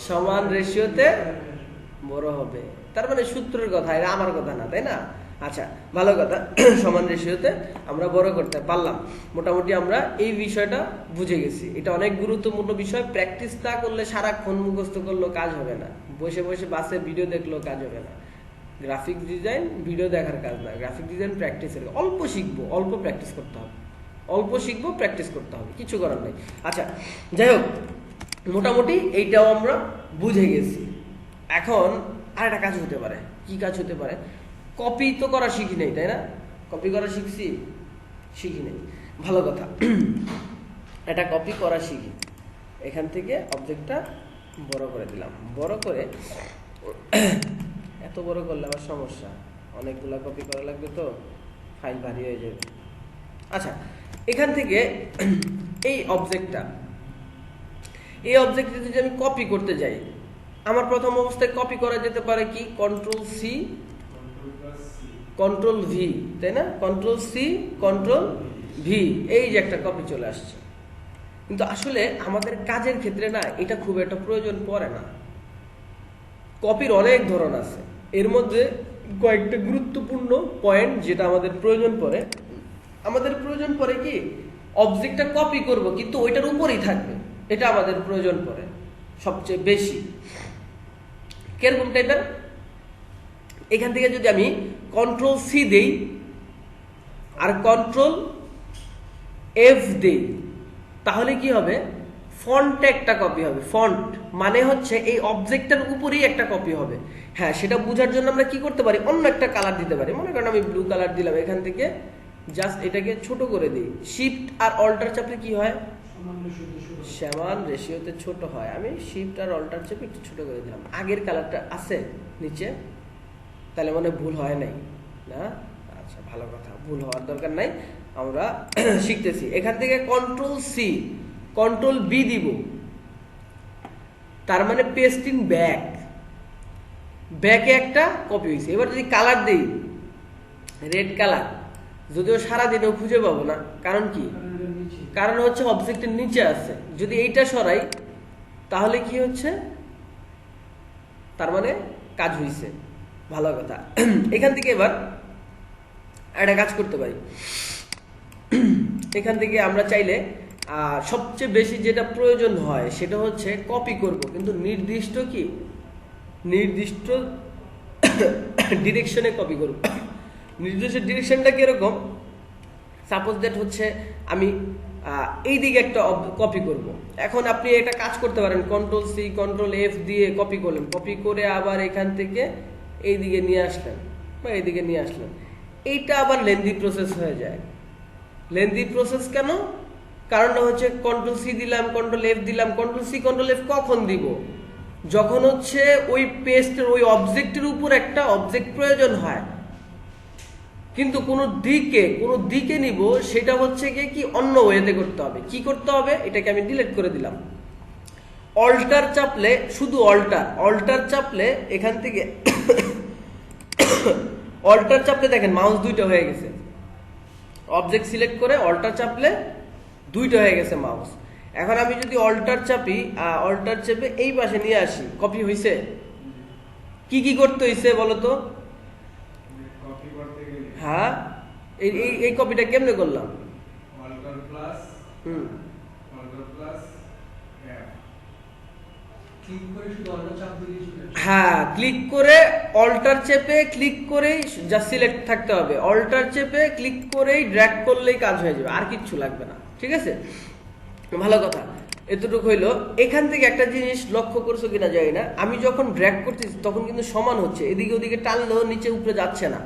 সমান রেশিওতে বড় হবে। তার মানে সূত্রের কথা, এটা আমার কথা না, তাই না? আচ্ছা, ভালো কথা। সমান রেশিওতে আমরা বড় করতে পারলাম। মোটামুটি আমরা এই বিষয়টা বুঝে গেছি। এটা অনেক গুরুত্বপূর্ণ বিষয়। প্র্যাকটিস না করলে, সারাক্ষণ মুখস্থ করলেও কাজ হবে না, বসে বসে বাসে ভিডিও দেখলেও কাজ হবে না। গ্রাফিক্স ডিজাইন ভিডিও দেখার কাজ না, গ্রাফিক ডিজাইন প্র্যাকটিসের, অল্প শিখবো, অল্প প্র্যাকটিস করতে হবে, অল্প শিখবো প্র্যাকটিস করতে হবে, কিছু করার নেই। আচ্ছা যাই হোক, মোটামুটি এইটাও আমরা বুঝে গেছি। এখন আরেকটা কাজ হতে পারে, কি কাজ হতে পারে? কপি তো করা শিখি নেই, তাই না? কপি করা শিখি নেই, ভালো কথা। এটা কপি করা শিখি, এখান থেকে অবজেক্টটা বড় করে দিলাম, বড় করে এত বড় করলে আবার সমস্যা, অনেকগুলা কপি করা লাগবে তো ফাইল ভারী হয়ে যাবে। আচ্ছা এখান থেকে এই অবজেক্টটা যদি আমি কপি করতে যাই, আমার প্রথম অবস্থায় কপি করা যেতে পারে কি? কন্ট্রোল সি কন্ট্রোল ভি, তাই না? কন্ট্রোল সি কন্ট্রোল ভি, এই যে একটা কপি চলে আসছে। কিন্তু আসলে আমাদের কাজের ক্ষেত্রে না এটা খুব একটা প্রয়োজন পড়ে না। কপির অনেক ধরন আছে, এর মধ্যে কয়েকটা গুরুত্বপূর্ণ পয়েন্ট যেটা আমাদের প্রয়োজন পড়ে। আমাদের প্রয়োজন পড়ে কি? অবজেক্টটা কপি করব কিন্তু ওইটার উপরেই থাকবে, এটা আমাদের প্রয়োজন পড়ে সবচেয়ে বেশি। কিরকম টাইপের? এখান থেকে যদি আমি কন্ট্রোল সি দেই আর কন্ট্রোল এফ দেই, তাহলে কি হবে? ফন্টে একটা কপি হবে। ফন্ট মানে হচ্ছে এই অবজেক্টটার উপরেই একটা কপি হবে। হ্যাঁ, সেটা বোঝার জন্য আমরা কি করতে পারি? অন্য একটা কালার দিতে পারি। মনে করেন আমি ব্লু কালার দিলাম, এখান থেকে জাস্ট এটাকে ছোট করে দিই। শিফট আর অল্টার চাপলে কি হয়? সমান রেশিওতে ছোট হয়। আমি শিফট আর অল্টার চাপে একটু ছোট করে দিলাম। আগের কালারটা আছে নিচে, তাহলে মনে ভুল হয় নাই না? আচ্ছা ভালো কথা, ভুল হওয়ার দরকার নাই, আমরা শিখতেছি। এখান থেকে কন্ট্রোল সি কন্ট্রোল বি দিব, তার মানে পেস্ট ইন ব্যাক, ব্যাকে একটা কপি হয়েছে। এবার যদি কালার দেই রেড কালার, যদিও সারাদিনেও খুঁজে পাবো না, কারণ কি? কারণ হচ্ছে অবজেক্টের নিচে আছে। যদি এইটা সরাই তাহলে কি হচ্ছে? তার মানে কাজ হয়েছে, ভালো কথা। এখান থেকে এবার একটা কাজ করতে পারি। এখান থেকে আমরা চাইলে সবচেয়ে বেশি যেটা প্রয়োজন হয় সেটা হচ্ছে কপি করব, কিন্তু নির্দিষ্ট ডিরেকশনে কপি করব। নির্দিষ্ট ডিরেকশনটা কিরকম? সাপোজ দ্যাট হচ্ছে আমি এই দিকে একটা কপি করব। এখন আপনি একটা কাজ করতে পারেন, কন্ট্রোল সি কন্ট্রোল এফ দিয়ে কপি করলেন, কপি করে আবার এখান থেকে এই দিকে নিয়ে আসলেন বা এইদিকে নিয়ে আসলেন। এইটা আবার লেন্দি প্রসেস হয়ে যায়। লেন্দি প্রসেস কেন? কারণটা হচ্ছে কন্ট্রোল সি দিলাম, কন্ট্রোল এফ দিলাম, কন্ট্রোল সি কন্ট্রোল এফ কখন দিব? যখন হচ্ছে ওই পেস্টের ওই অবজেক্টের উপর একটা অবজেক্ট প্রয়োজন হয়, কিন্তু কোনো দিকে নিব, সেটা হচ্ছে কি অন্য ওয়েতে করতে হবে। কি করতে হবে? এটাকে আমি ডিলিট করে দিলাম। অল্টার চাপলে, শুধু অল্টার চাপলে এখান থেকে অল্টার চাপলে দেখেন মাউস দুইটা হয়ে গেছে। অবজেক্ট সিলেক্ট করে অল্টার চাপলে দুইটা হয়ে গেছে মাউস। এখন আমি যদি অল্টার চাপি, অল্টার চেপে এই পাশে নিয়ে আসি, কপি হইছে? কি করতে হইছে বলতো? হ্যাঁ, এই কপিটা কেমনে করলাম? হ্যাঁ, ক্লিক করে অল্টার চেপে ক্লিক করেই যা সিলেক্ট থাকতে হবে। অল্টার চেপে ক্লিক করেই ড্র্যাগ করলেই কাজ হয়ে যাবে, আর কিচ্ছু লাগবে না। ঠিক আছে, ভালো কথা। এতটুকু হইলো। এখান থেকে একটা জিনিস লক্ষ্য করছো কিনা জানি না, আমি যখন ড্র্যাগ করতেছি তখন কিন্তু সমান হচ্ছে, এদিকে ওদিকে টানলেও নিচে উপরে যাচ্ছে না।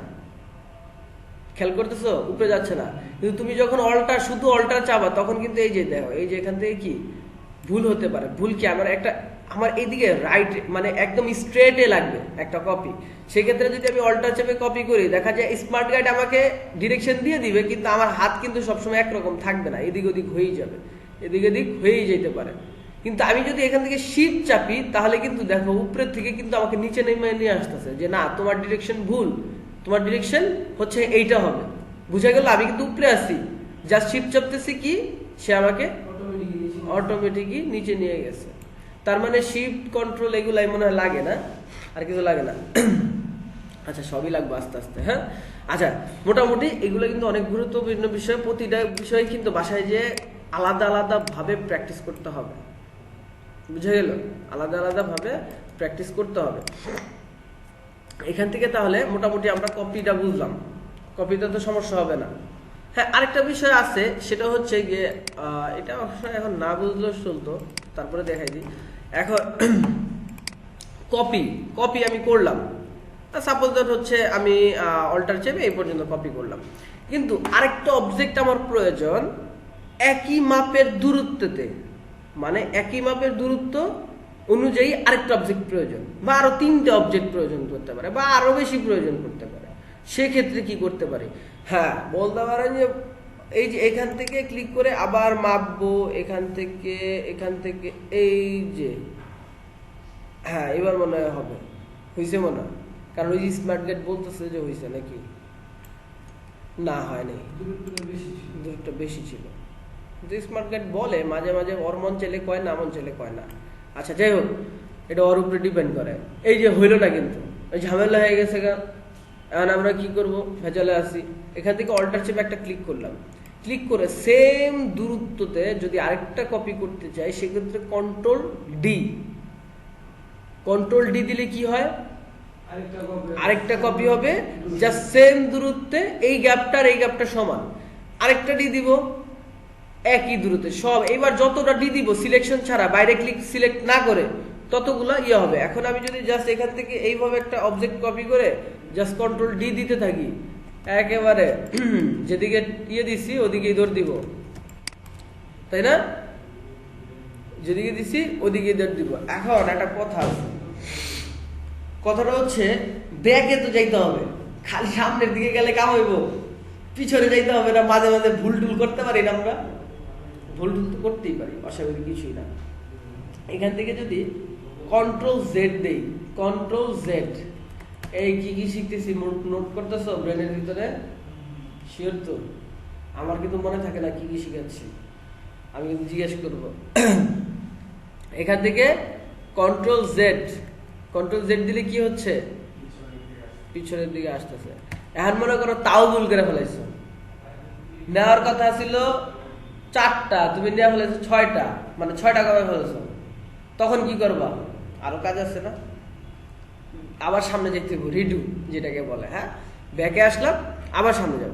খেয়াল করতেছো? উপরে যাচ্ছে না। কিন্তু তুমি যখন শুধু অল্টার চাপা, তখন কিন্তু এই যে দেখো, এই যে এখান থেকে কি ভুল হতে পারে। ভুল কি? আমার এইদিকে রাইট মানে একদম স্ট্রেটে লাগবে একটা কপি। সেক্ষেত্রে যদি আমি অল্টার চেপে কপি করি, দেখা যায় স্মার্ট গাইড আমাকে ডিরেকশন দিয়ে দিবে, কিন্তু আমার হাত কিন্তু সবসময় একরকম থাকবে না, এদিক ওদিক হয়েই যাবে, এদিক ওদিক হয়েই যেতে পারে। কিন্তু আমি যদি এখান থেকে শিফট চাপি, তাহলে কিন্তু দেখো উপরের থেকে কিন্তু আমাকে নিচে নেমে নিয়ে আসতেছে যে না, তোমার ডিরেকশন ভুল, তোমার ডিরেকশন হচ্ছে এইটা হবে। বুঝা গেল? আমি কিন্তু উপরে আসছি, জাস্ট শিফট চাপতেছি, কি সে আমাকে অটোমেটিকই নিচে নিয়ে গেছে। তার মানে শিফট কন্ট্রোল এগুলাই মনে হয় লাগে না, আর কিছু লাগে না। আচ্ছা, সবই লাগবে আস্তে আস্তে। হ্যাঁ, আচ্ছা, মোটামুটি এগুলো কিন্তু অনেক গুরুত্বপূর্ণ বিষয়। প্রতিটা বিষয় কিন্তু বাসায় যে আলাদা আলাদা ভাবে প্র্যাকটিস করতে হবে। বুঝা গেল? আলাদা আলাদা ভাবে প্র্যাকটিস করতে হবে। এখান থেকে তাহলে মোটামুটি আমরা কপিটা বুঝলাম, কপিতে তো সমস্যা হবে না। হ্যাঁ, আরেকটা বিষয় আছে, সেটা হচ্ছে গিয়ে এটা অবশ্যই এখন না বুঝলেও চলতো, তারপরে দেখাই দিই। এখন কপি কপি আমি করলাম, সাপোজ দ্যাট হচ্ছে আমি অল্টার চেপে এই পর্যন্ত কপি করলাম, কিন্তু আরেকটা অবজেক্ট আমার প্রয়োজন একই মাপের দূরত্বতে, মানে একই মাপের দূরত্ব অনুযায়ী আরেকটা অবজেক্ট প্রয়োজন, বা আরো 3টে অবজেক্ট প্রয়োজন করতে পারে, বা আরো বেশি প্রয়োজন করতে পারে। সেক্ষেত্রে কি করতে পারি? হ্যাঁ, বলতে পারেন যে এই যে এখান থেকে ক্লিক করে আবার মাপবো, এখান থেকে এই যে, হ্যাঁ এবার মনে হয় হবে, হয়েছে মনে হয়, কারণ ওই যে স্মার্ট গেট বলতেছে যে হয়েছে নাকি, না হয় নাই, দূরত্বটা বেশি ছিল। কিন্তু স্মার্ট গেট বলে মাঝে মাঝে ওর মন চাইলে কয় না, মন চাইলে কয় না। আচ্ছা যাই হোক, এটা ওর উপরে ডিপেন্ড করে। এই যে হইল না, কিন্তু ওই ঝামেলা হয়ে গেছে গা। এখন আমরা কি করব, ভেজালে আসি, এখান থেকে অল্টার চেপে একটা ক্লিক করলাম, ক্লিক করে সেম দূরত্বতে যদি আরেকটা কপি করতে চাই, সেক্ষেত্রে কন্ট্রোল ডি দিলে কি হয়, আরেকটা কপি হবে জাস্ট সেম দূরত্বে, এই গ্যাপটার এই গ্যাপটা সমান, আরেকটা ডি দিব একই দূরত্বে সব। এবার যতটা ডি দিব সিলেকশন ছাড়া, বাইরে ক্লিক সিলেক্ট না করে, ততগুলা হবে। এখন আমি যদি জাস্ট এখান থেকে এইভাবে একটা অবজেক্ট কপি করে জাস্ট কন্ট্রোল ডি দিতে থাকি, একেবারে যেদিকে দিছি ওদিকেই দৌড় দিব, তাই না? যেদিকে দিছি ওদিকে দৌড় দিব। এখন একটা কথা আছে, কথাটা হচ্ছে ব্যাকে তো যাইতে হবে, খালি সামনের দিকে গেলে কাম হইব, পিছনে যাইতে হবে না। মাঝে মাঝে ভুল টুল করতে পারি না, আমরা ভুল টুল তো করতেই পারি, অস্বাভাবিক কিছুই না। এখান থেকে যদি কন্ট্রোল জেড দেই, কন্ট্রোল জেড, এই কি কি শিখতেছি নোট করতেছো ব্রেনের ভিতরে? শিওর তো? আমার কিন্তু মনে থাকে না কি কি শিখাচ্ছি, আমি কিন্তু জিজ্ঞেস করবো। এখান থেকে কন্ট্রোল জেড দিলে কি হচ্ছে, পিছনের দিকে আসতেছে। এখন মনে করো তাও ভুল করে ফেলাইছো, নেওয়ার কথা ছিল 4টা, তুমি নেওয়া ফেলেছো 6টা, মানে 6টা কমে ফেলেছো, তখন কি করবা? আরো কাজ আছে না, আবার সামনে যেতে হবে, রিডু যেটাকে বলে। হ্যাঁ, ব্যাকে আসলাম, আবার সামনে যাব।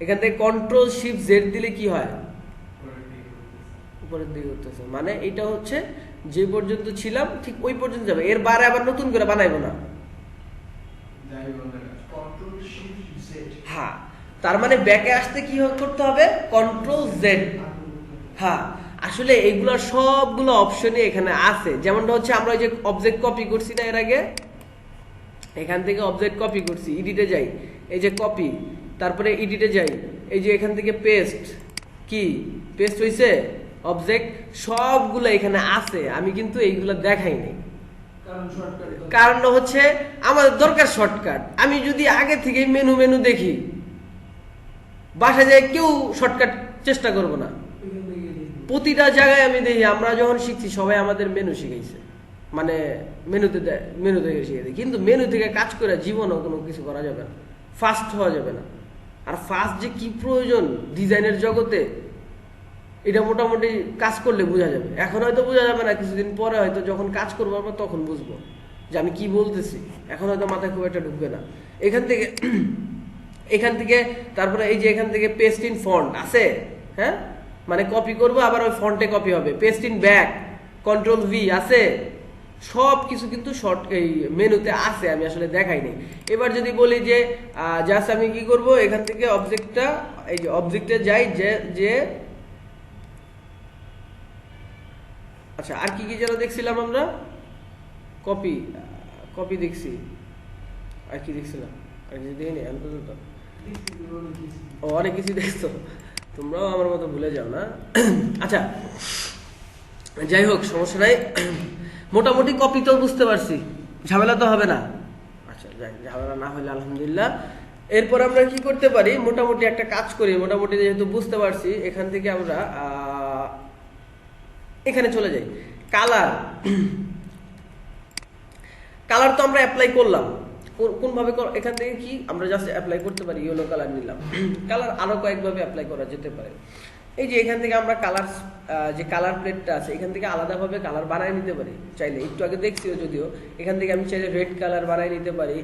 এখান থেকে কন্ট্রোল শিফট জেড দিলে কি হয়, উপরের দিকে উঠতেছে, মানে এটা হচ্ছে যে পর্যন্ত ছিলাম ঠিক ওই পর্যন্ত যাবে, এর বাইরে আবার নতুন করে বানাইবো না। হ্যাঁ, তার মানে ব্যাকে আসতে কি করতে হবে, কন্ট্রোল জেড। হ্যাঁ, আসলে এইগুলো সবগুলো অপশনই এখানে আছে। যেমনটা হচ্ছে আমরা ওই যে অবজেক্ট কপি করছি না এর আগে, এখান থেকে অবজেক্ট কপি করছি, এডিটে যাই, এই যে কপি, তারপরে এডিটে যাই, এই যে এখান থেকে পেস্ট, কি পেস্ট হইছে অবজেক্ট, সবগুলো এখানে আছে। আমি কিন্তু এইগুলো দেখাইনি, কারণ হচ্ছে আমাদের দরকার শর্টকাট। আমি যদি আগে থেকে মেনু দেখি, বাসা যায় কেউ শর্টকাট চেষ্টা করব না। প্রতিটা জায়গায় আমি দেখি, আমরা যখন শিখছি সবাই আমাদের মেনু শিখাইছে, মানে মেনু থেকে শিখে দিই, কিন্তু মেনু থেকে কাজ করে জীবনও কোনো কিছু করা যাবে না, ফাস্ট হওয়া যাবে না। আর ফাস্ট যে কি প্রয়োজন ডিজাইনের জগতে, এটা মোটামুটি কাজ করলে বোঝা যাবে। এখন হয়তো বোঝা যাবে না, কিছুদিন পরে হয়তো যখন কাজ করবো আমরা তখন বুঝবো যে আমি কি বলতেছি। এখন হয়তো মাথায় খুব একটা ঢুকবে না। এখান থেকে তারপরে এই যে এখান থেকে পেস্ট ইন ফন্ট আছে, হ্যাঁ, মানে কপি করবো আবার ওই ফন্টে কপি হবে। Paste in back, control V আছে, সব কিছু কিন্তু শর্ট এই মেনুতে আছে, আমি আসলে দেখাইনি। এবার যদি বলি যে জাস্ট আমি কি করব, এখান থেকে অবজেক্টটা, এই যে অবজেক্টে যাই, যে আচ্ছা আর কি কি যেন দেখছিলাম আমরা, কপি দেখছি, আর কি দেখছিলাম, আর কিছু দেখিনি ও, অনেক কিছু দেখছো তোমরাও, আমার মতো ভুলে যাও না। আচ্ছা যাই হোক, সমস্যা নাই, মোটামুটি কপি তো বুঝতে পারছি, ঝামেলা তো হবে না। আচ্ছা যাই, ঝামেলা না হলে আলহামদুলিল্লাহ। এরপর আমরা কি করতে পারি, মোটামুটি একটা কাজ করি, মোটামুটি যেহেতু বুঝতে পারছি, এখান থেকে আমরা এখানে চলে যাই। কালার তো আমরা অ্যাপ্লাই করলাম, কোন ভাবে এখান থেকে কি আমরা জাস্ট অ্যাপ্লাই করতে পারি, ইয়েলো কালার নিলাম। কালার আরো কয়েকভাবে অ্যাপ্লাই করা যেতে পারে। এই যে এখান থেকে আমরা কালার, যে কালার প্লেটটা আছে এখান থেকে আলাদাভাবে কালার বানায় নিতে পারি চাইলে। একটু আগে দেখছিও যদিও, এখান থেকে আমি চাইলে রেড কালার বানায় নিতে পারি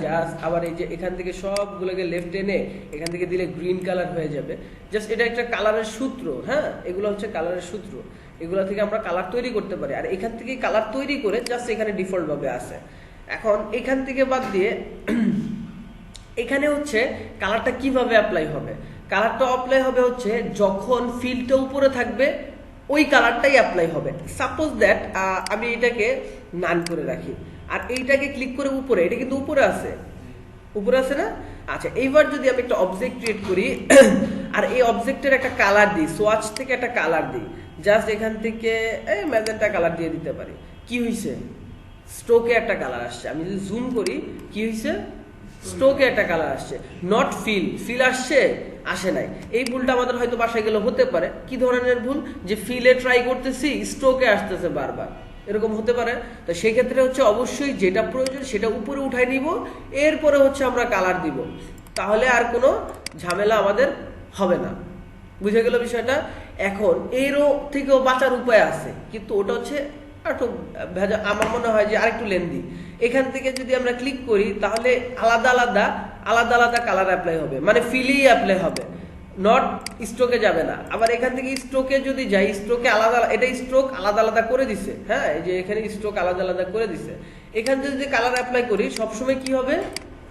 জাস্ট। আবার এই যে এখান থেকে সবগুলোকে লেফট এনে এখান থেকে দিলে গ্রিন কালার হয়ে যাবে। জাস্ট এটা একটা কালারের সূত্র, হ্যাঁ, এগুলো হচ্ছে কালারের সূত্র। এগুলো থেকে আমরা কালার তৈরি করতে পারি, আর এখান থেকে কালার তৈরি করে জাস্ট এখানে ডিফল্ট ভাবে আসে। এখন এখান থেকে বাদ দিয়ে এখানে হচ্ছে কালারটা কিভাবে অ্যাপ্লাই হবে। কালারটা অ্যাপ্লাই হবে হচ্ছে যখন ফিল্ডটা উপরে থাকবে ওই কালারটাই অ্যাপ্লাই হবে। সাপোজ দ্যাট আমি এটাকে নান করে রাখি, আর এইটাকে ক্লিক করে উপরে, এটা কিন্তু উপরে আছে, উপরে আছে না? আচ্ছা, এইবার যদি আমি একটা অবজেক্ট ক্রিয়েট করি আর এই অবজেক্টের একটা কালার দিই, সোয়াচ থেকে একটা কালার দিই, জাস্ট এখান থেকে এই ম্যাজেন্টা কালার দিয়ে দিতে পারি, কি হয়েছে? স্ট্রোকে একটা কালার আসছে। আমি যদি জুম করি, কি হয়েছে? স্ট্রোকে একটা কালার আসছে। নট ফিল, ফিল আসছে? আসে নাই। এই ভুলটা আমাদের হয়তো বাসায় গেলে হতে পারে। কি ধরনের ভুল? যে ফিলে ট্রাই করতেছি, স্ট্রোকে আসতেছে বারবার, এরকম হতে পারে। তো সেই ক্ষেত্রে হচ্ছে অবশ্যই যেটা প্রয়োজন সেটা উপরে উঠাই নিব, এরপরে হচ্ছে আমরা কালার দিব, তাহলে আর কোনো ঝামেলা আমাদের হবে না। বুঝে গেল বিষয়টা? এখন এরও থেকেও বাঁচার উপায় আছে, কিন্তু ওটা হচ্ছে একটু ভেজা, আমার মনে হয় যে আরেকটু লেন্দি। এখান থেকে যদি আমরা ক্লিক করি তাহলে আলাদা আলাদা আলাদা আলাদা কালার অ্যাপ্লাই হবে, মানে ফিলেই অ্যাপ্লাই হবে, নট স্ট্রোকে যাবে না। আবার এখান থেকে স্ট্রোকে যদি যাই, স্ট্রোকে আলাদা, এটা স্ট্রোক আলাদা আলাদা করে দিছে, হ্যাঁ, এই যে এখানে স্ট্রোক আলাদা আলাদা করে দিছে। এখান থেকে যদি কালার অ্যাপ্লাই করি সবসময় কি হবে?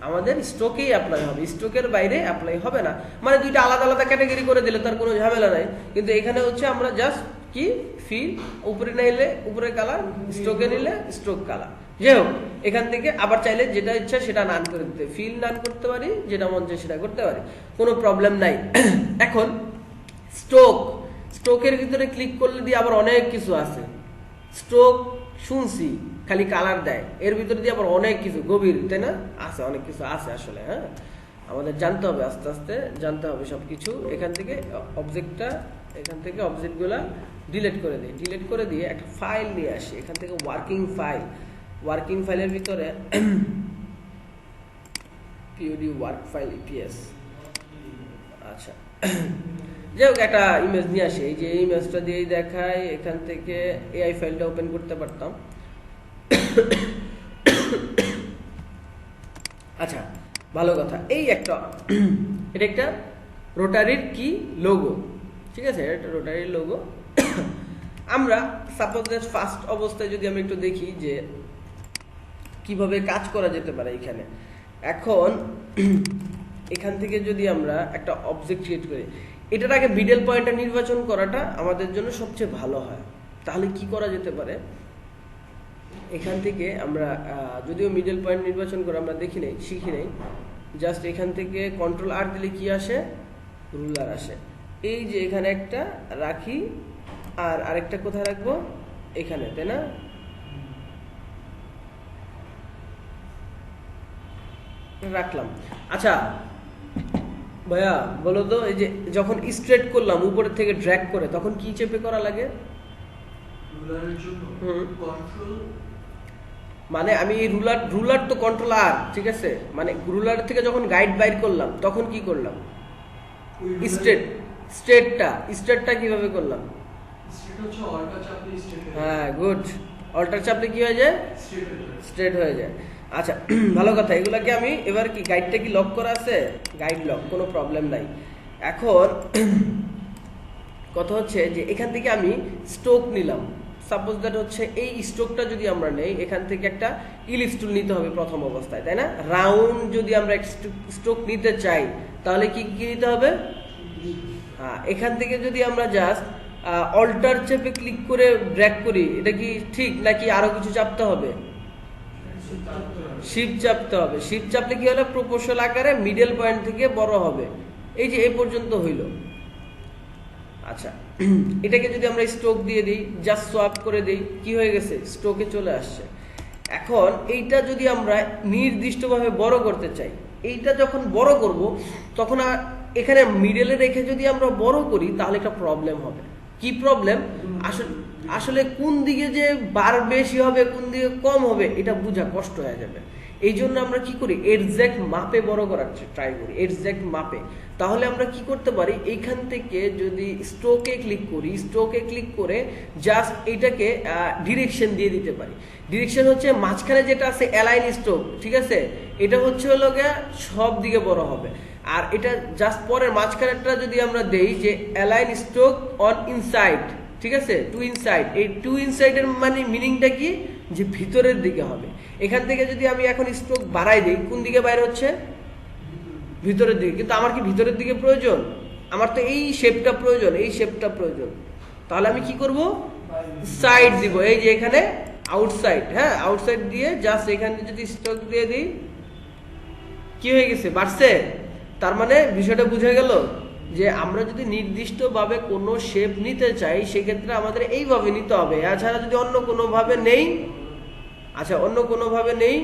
আমাদের স্ট্রোকেই অ্যাপ্লাই হবে, স্ট্রোকের বাইরে অ্যাপ্লাই হবে না। মানে দুইটা আলাদা আলাদা ক্যাটাগরি করে দিলে তার কোনো ঝামেলা নাই। কিন্তু এখানে হচ্ছে আমরা জাস্ট কি ফিল উপরে নিলে উপরে কালার, স্ট্রোকে নিলে স্ট্রোক কালার। যাই হোক, এখান থেকে আবার চাইলে যেটা ইচ্ছা সেটা নান করে দিতে, ফিল নান করতে পারি, যেটা মন চায় সেটা করতে পারি, কোনো প্রবলেম নাই। এখন স্ট্রোক, স্ট্রোকের ভিতরে ক্লিক করলে দিয়ে আবার অনেক কিছু আছে। স্ট্রোক শুনছি খালি কালার দেয়, এর ভিতরে দিয়ে আবার অনেক কিছু গভীর, তাই না? আছে, অনেক কিছু আছে আসলে। হ্যাঁ, আমাদের জানতে হবে, আস্তে আস্তে জানতে হবে সবকিছু। এখান থেকে অবজেক্টটা, এখান থেকে অবজেক্টগুলা ডিলিট করে দিই, ডিলিট করে দিয়ে একটা ফাইল নিয়ে আসি। এখান থেকে ওয়ার্কিং ফাইল, ওয়ার্কিং ফাইলের ভিতরে পিওডি ওয়ার্ক ফাইল ইপিএস। আচ্ছা, যাই হোক, একটা ইমেজ নিয়ে আসি। এই যে এই ইমেজটা দিয়েই দেখাই। এখান থেকে এআই ফাইলটা ওপেন করতে পারতাম। আচ্ছা, ভালো কথা। এই একটা এটা একটা রোটারির কি লোগো, ঠিক আছে, এটা রোটারির লোগো। আমরা সাপোজ ফার্স্ট অবস্থায় যদি আমি একটু দেখি যে কিভাবে কাজ করা যেতে পারে এখানে। এখন এখান থেকে যদি আমরা একটা অবজেক্ট ক্রিয়েট করি, এটার আগে মিডল পয়েন্টটা নির্বাচন করাটা আমাদের জন্য সবচেয়ে ভালো হয়। তাহলে কি করা যেতে পারে? এখান থেকে আমরা যদিও মিডল পয়েন্ট নির্বাচন করে আমরা দেখি নাই, শিখি নাই, জাস্ট এখান থেকে কন্ট্রোল আর দিলে কি আসে? রুলার আসে। এই যে এখানে একটা রাখি, আর আরেকটা কোথায় রাখবো? এখানে, তাই না? রাখলাম। আচ্ছা ভাইয়া বলো তো, এই যে যখন স্ট্রেট করলাম উপরের থেকে ড্র্যাগ করে, তখন কি চেপে করা লাগে? মানে আমি এই রুলার তো কন্ট্রোল আর, ঠিক আছে, মানে রুলার থেকে যখন গাইড বাইর করলাম তখন কি করলাম? স্ট্রেটটা কিভাবে করলাম? হ্যাঁ, গুড। অল্টার চাপলে কি হয়ে যায়? স্ট্রেট হয়ে যায়। আচ্ছা, ভালো কথা। এগুলাকে আমি এবার কি গাইডটা কি লক করা আছে? গাইড লক, কোনো প্রবলেম নাই। এখন কথা হচ্ছে যে এখান থেকে আমি স্ট্রোক নিলাম। সাপোজ দ্যাট হচ্ছে এই স্ট্রোকটা যদি আমরা নেই, এখান থেকে একটা ইলিপস টুল নিতে হবে প্রথম অবস্থায়, তাই না? রাউন্ড যদি আমরা স্ট্রোক নিতে চাই তাহলে কি কি নিতে হবে? হ্যাঁ, এখান থেকে যদি আমরা জাস্ট অল্টার চেপে ক্লিক করে ড্র্যাগ করি, এটা কি ঠিক নাকি আরো কিছু চাপতে হবে? শিফট চাপতে হবে। শিফট চাপলে কি হলো? প্রপোর্শনাল আকারে মিডল পয়েন্ট থেকে বড় হবে। এই যে এই পর্যন্ত হইল। আচ্ছা, এটাকে যদি আমরা স্ট্রোক দিয়ে দিই, জাস্ট সোয়াপ করে দিই, কি হয়ে গেছে? স্ট্রোকে চলে আসছে। এখন এইটা যদি আমরা নির্দিষ্টভাবে বড় করতে চাই, এইটা যখন বড় করব তখন এখানে মিডলে রেখে যদি আমরা বড় করি তাহলে একটা প্রবলেম হবে। কি প্রবলেম? আসলে কোন দিকে যে বার বেশি হবে কোন দিকে কম হবে এটা বোঝা কষ্ট হয়ে যাবে। এই জন্য আমরা কি করি, এক্সাক্ট মাপে বড় করার ট্রাই করি, এক্সাক্ট মাপে। তাহলে আমরা কি করতে পারি, এইখান থেকে যদি স্ট্রোকে ক্লিক করি, স্ট্রোকে ক্লিক করে জাস্ট এটাকে ডিরেকশন দিয়ে দিতে পারি। ডিরেকশন হচ্ছে মাঝখানে যেটা আছে অ্যালাইন স্ট্রোক, ঠিক আছে, এটা হচ্ছে হলো গিয়ে সব দিকে বড় হবে। আর এটা জাস্ট পরের মাঝখানেরটা যদি আমরা দেই যে অ্যালাইন স্ট্রোক অন ইনসাইড, ঠিক আছে, টু ইনসাইড, এই টু ইনসাইডের মানে মিনিংটা কি, যে ভিতরের দিকে হবে। এখান থেকে যদি আমি এখন স্ট্রোক বাড়াই দিই, কোন দিকে বাইরে হচ্ছে, ভিতরের দিকে। কিন্তু আমার কি ভিতরের দিকে প্রয়োজন, আমার তো এই শেপটা প্রয়োজন, এই শেপটা প্রয়োজন। তাহলে আমি কি করব, সাইড দিব, এই যে এখানে আউটসাইড, হ্যাঁ আউটসাইড দিয়ে জাস্ট এখানে যদি স্ট্রোক দিয়ে দিই, কি হয়ে গেছে, বাড়ছে। তার মানে বিষয়টা বুঝে গেল যে আমরা যদি নির্দিষ্টভাবে কোনো শেপ নিতে চাই সেক্ষেত্রে আমাদের এইভাবে নিতে হবে, এছাড়া যদি অন্য কোনোভাবে নেই, আচ্ছা অন্য কোনোভাবে নেই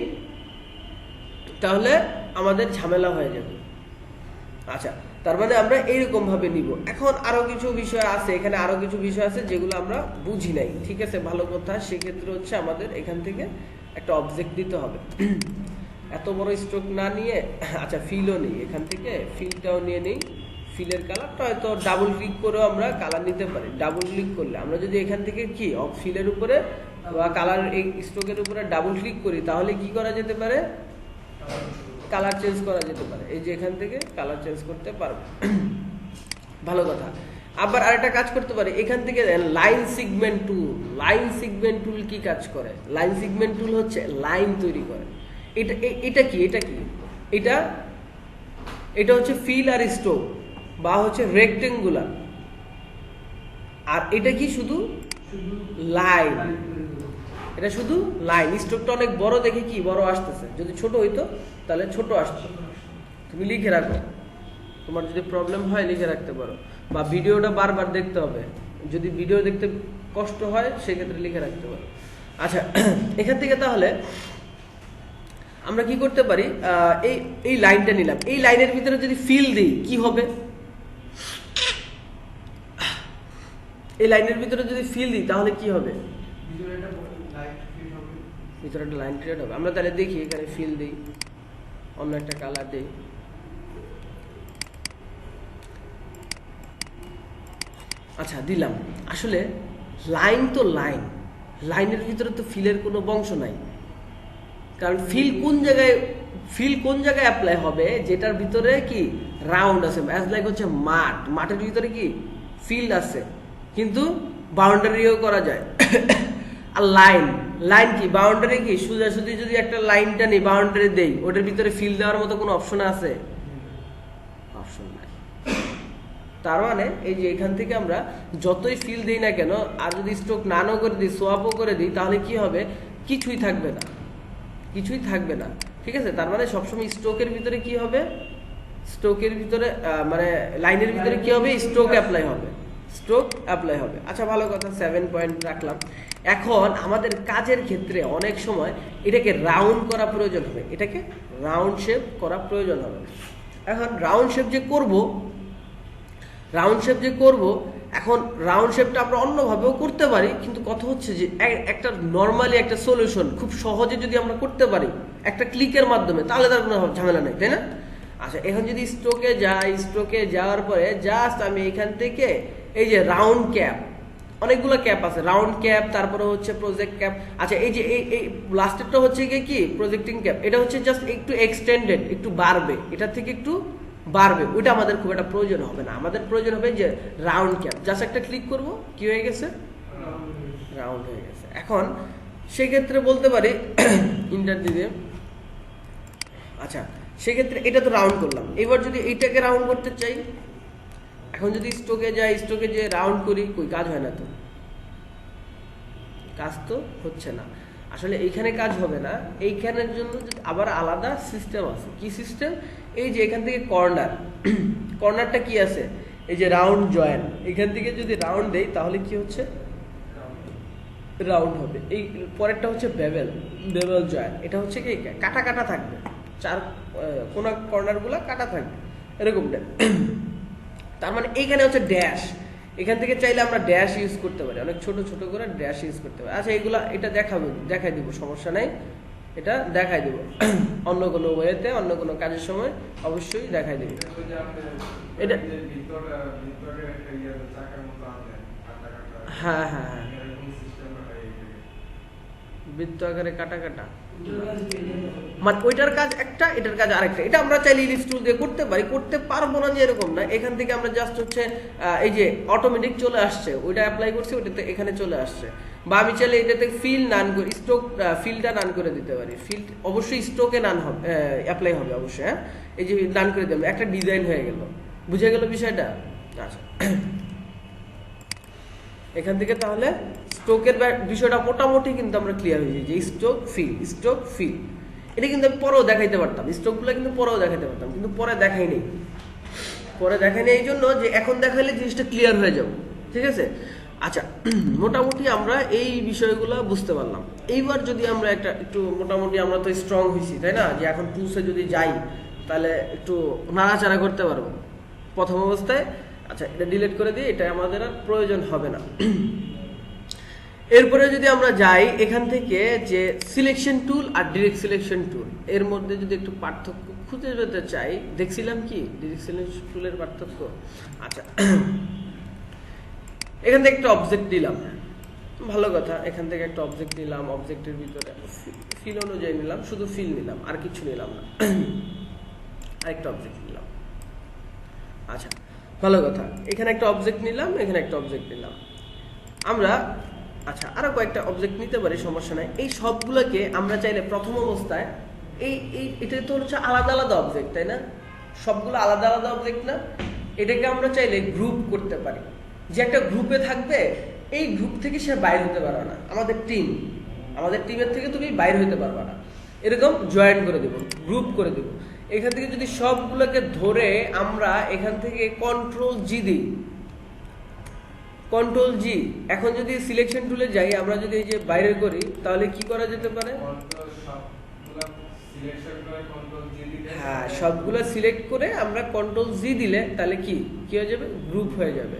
তাহলে আমাদের ঝামেলা হয়ে যাবে। আচ্ছা, তার মানে আমরা এইরকম ভাবে নিব। এখন আরো কিছু বিষয় আছে, এখানে আরো কিছু বিষয় আছে যেগুলো আমরা বুঝি নাই, ঠিক আছে, ভালো কথা। সেক্ষেত্রে হচ্ছে আমাদের এখান থেকে একটা অবজেক্ট দিতে হবে। এত বড় স্ট্রোক না নিয়ে, আচ্ছা ফিলও নেই, এখান থেকে ফিলটাও নিয়ে নেই। ফিলের কালারটা হয়তো ডাবল ক্লিক করেও আমরা কালার নিতে পারি। ডাবল ক্লিক করলে আমরা যদি এখান থেকে কি ফিলের উপরে বা কালার এই স্ট্রোকের উপরে ডাবল ক্লিক করি, তাহলে কি করা যেতে পারে, কালার চেঞ্জ করা যেতে পারে। এই যে এখান থেকে কালার চেঞ্জ করতে পারবো, ভালো কথা। আবার আরেকটা কাজ করতে পারি, এখান থেকে লাইন সিগমেন্ট টুল। লাইন সিগমেন্ট টুল কি কাজ করে, লাইন সিগমেন্ট টুল হচ্ছে লাইন তৈরি করে। এটা কি, এটা হচ্ছে ফিল আর স্ট্রোক বা হচ্ছে রেক্টেঙ্গুলার। আর এটা কি শুধু লাইন, এটা শুধু লাইন। স্ট্রোকটা অনেক বড় দেখে কি বড় আসতেছে, যদি ছোট হইতো তাহলে ছোট আসতো। তুমি লিখে রাখো, তোমার যদি প্রবলেম হয় লিখে রাখতে পারো, বা ভিডিওটা বারবার দেখতে হবে, যদি ভিডিও দেখতে কষ্ট হয় সেক্ষেত্রে লিখে রাখতে পারো। আচ্ছা, এখান থেকে তাহলে আমরা কি করতে পারি, এই লাইনটা নিলাম, এই লাইনের ভিতরে যদি ফিল দিই কি হবে, এই লাইনের ভিতরে যদি ফিল দিই তাহলে কি হবে, ভিতরে একটা লাইন ক্রিয়েট হবে। আমরা তাহলে দেখি এখানে ফিল দিই, অন্য একটা কালার দিই। আচ্ছা দিলাম, আসলে লাইন তো লাইন, লাইনের ভিতরে তো ফিলের কোনো বংশ নাই। কারণ ফিল কোন জায়গায় অ্যাপ্লাই হবে, যেটার ভিতরে কি রাউন্ড আছে, অ্যাজ লাইক হচ্ছে মাঠ, মাঠের ভিতরে কি ফিল্ড আছে, কিন্তু বাউন্ডারিও করা যায়। আর লাইন কি, বাউন্ডারি কি, সোজাসুজি যদি একটা লাইনটা নেই বাউন্ডারি দেই, ওটার ভিতরে ফিল দেওয়ার মতো কোনো অপশন আছে, অপশন নাই। তার মানে এই যে এখান থেকে আমরা যতই ফিল দিই না কেন, আর যদি স্ট্রোক নাও করে দিই, সোয়াপও করে দিই, তাহলে কি হবে, কিছুই থাকবে না, কিছুই থাকবে না, ঠিক আছে। তার মানে সবসময় স্ট্রোকের ভিতরে কি হবে, স্ট্রোকের ভিতরে মানে লাইনের ভিতরে কি হবে, স্ট্রোক অ্যাপ্লাই হবে, স্ট্রোক অ্যাপ্লাই হবে। আচ্ছা ভালো কথা, 7 পয়েন্ট রাখলাম। এখন আমাদের কাজের ক্ষেত্রে অনেক সময় এটাকে রাউন্ড করা প্রয়োজন হবে, এটাকে রাউন্ড শেপ করা প্রয়োজন হবে। এখন রাউন্ড শেপ যে করব, এখন রাউন্ড শেপটা আমরা অন্যভাবেও করতে পারি, কিন্তু কথা হচ্ছে যে একটা নর্মালি একটা সলিউশন খুব সহজে যদি আমরা করতে পারি একটা ক্লিকের মাধ্যমে, তাহলে তার কোনো ঝামেলা নেই, তাই না? আচ্ছা, এখন যদি স্ট্রোকে যাওয়ার পরে জাস্ট আমি এখান থেকে এই যে রাউন্ড ক্যাপ, অনেকগুলো ক্যাপ আছে, রাউন্ড ক্যাপ, তারপরে হচ্ছে প্রজেক্ট ক্যাপ। আচ্ছা, এই যে এই লাস্টেরটা হচ্ছে কি প্রজেক্টিং ক্যাপ, এটা হচ্ছে জাস্ট একটু এক্সটেন্ডেড, একটু বাড়বে, এটা থেকে একটু বাড়বে, ওইটা আমাদের খুব একটা প্রয়োজন হবে না। আমাদের প্রয়োজন হবে যে রাউন্ড ক্যাপ, জাস্ট একটা ক্লিক করব, কি হয়ে গেছে, রাউন্ড হয়ে গেছে। এখন সেক্ষেত্রে বলতে পারি ইন্টার দিয়ে, আচ্ছা সেক্ষেত্রে এটা তো রাউন্ড করলাম, এবার যদি এইটাকে রাউন্ড করতে চাই, এখন যদি স্ট্রোকে যাই, স্ট্রোকে যে রাউন্ড করি, কই কাজ হয় না, তো কাজ তো হচ্ছে না। আসলে এইখানে কাজ হবে না, এইখানের জন্য আবার আলাদা সিস্টেম আছে। কি সিস্টেম, এই যে এখান থেকে কর্নারটা কি আছে, এই যে রাউন্ড জয়েন, এখান থেকে যদি রাউন্ড দেই তাহলে কি হচ্ছে, রাউন্ড হবে। এই পরেরটা হচ্ছে বেভেল জয়েন, এটা হচ্ছে কি কাটা থাকবে, চার কোনা কর্নারগুলো কাটা থাকবে এরকমটা। তার মানে এইখানে হচ্ছে ড্যাশ, এখান থেকে চাইলে আমরা ড্যাশ ইউজ করতে পারি, অনেক ছোট ছোট করে ড্যাশ ইউজ করতে পারি। আচ্ছা এটা দেখাই দিব, সমস্যা নাই, এটা দেখাই দেব অন্য কোনো ওয়েতে, অন্য কোনো কাজের সময় অবশ্যই দেখাই দেব। এটা হ্যাঁ হ্যাঁ হ্যাঁ, বৃত্ত আকারে কাটা কাটা, মানে ওইটার কাজ একটা, এটার কাজ আরেকটা। এটা আমরা চাইলে ইলিপস টুল দিয়ে করতে পারি, করতে পারবো না যে এরকম না। এখান থেকে আমরা জাস্ট হচ্ছে এই যে অটোমেটিক চলে আসছে, ওইটা অ্যাপ্লাই করছি, ওইটাতে এখানে চলে আসছে। বা আমি চাইলে এটাতে ফিল নান করে, স্ট্রোক ফিলটা নান করে দিতে পারি। ফিল্ড অবশ্যই স্ট্রোকে নান হবে, অ্যাপ্লাই হবে অবশ্যই। হ্যাঁ, এই যে নান করে দিলাম, একটা ডিজাইন হয়ে গেল। বুঝে গেল বিষয়টা? আচ্ছা, এখান থেকে তাহলে স্ট্রোকের বিষয়টা মোটামুটি কিন্তু আমরা ক্লিয়ার হয়ে যাই যে স্ট্রোক ফিল। এটা কিন্তু আমি পরেও দেখাইতে পারতাম, স্ট্রোকগুলো কিন্তু পরেও দেখাইতে পারতাম, কিন্তু পরে দেখাই নেই। এই জন্য যে এখন দেখাইলে জিনিসটা ক্লিয়ার হয়ে যাবে। ঠিক আছে? আচ্ছা, মোটামুটি আমরা এই বিষয়গুলো বুঝতে পারলাম। এইবার যদি আমরা একটু মোটামুটি আমরা তো স্ট্রং হয়েছি, তাই না? যে এখন টুলসে যদি যাই তাহলে একটু নাড়াচাড়া করতে পারবো প্রথম অবস্থায়। আচ্ছা, এটা ডিলিট করে দিই, এটা আমাদের আর প্রয়োজন হবে না। এরপরে যদি আমরা যাই এখান থেকে যে সিলেকশন টুল আর ডিরেক্ট সিলেকশন টুল, এর মধ্যে যদি একটু পার্থক্য খুঁজে পেতে চাই, দেখছিলাম কি ডিরেক্ট সিলেকশন টুলের পার্থক্য। আচ্ছা, এখান থেকে একটা অবজেক্ট নিলাম, ভালো কথা। এখান থেকে একটা অবজেক্ট নিলাম, অবজেক্টের ভিতরে ফিল অনুযায়ী নিলাম, শুধু ফিল নিলাম, আর কিছু নিলাম না। আরেকটা অবজেক্ট নিলাম। আচ্ছা, ভালো কথা। এখানে একটা অবজেক্ট নিলাম, এখানে একটা অবজেক্ট নিলাম আমরা। আচ্ছা, আরো কয়েকটা অবজেক্ট নিতে পারি, সমস্যা নাই। এই সবগুলোকে আমরা চাইলে প্রথম অবস্থায় এটা তো হচ্ছে আলাদা আলাদা অবজেক্ট, তাই না? সবগুলো আলাদা আলাদা অবজেক্ট না? এটাকে আমরা চাইলে গ্রুপ করতে পারি, যে একটা গ্রুপে থাকবে, এই গ্রুপ থেকে সে বাইরে হতে পারবে না। আমাদের টিমের থেকে তুমি বাইরে হতে পারবে না, এরকম জয়েন করে দেব, গ্রুপ করে দেব। এখান থেকে যদি সবগুলোকে ধরে আমরা এখান থেকে কন্ট্রোল জি দিই, কন্ট্রোল জি, এখন যদি সিলেকশন টুলে যাই, আমরা যদি এই যে বাইরে করি, তাহলে কি করা যেতে পারে? হ্যাঁ, সবগুলো সিলেক্ট করে আমরা কন্ট্রোল জি দিলে তাহলে কি হয়ে যাবে? গ্রুপ হয়ে যাবে।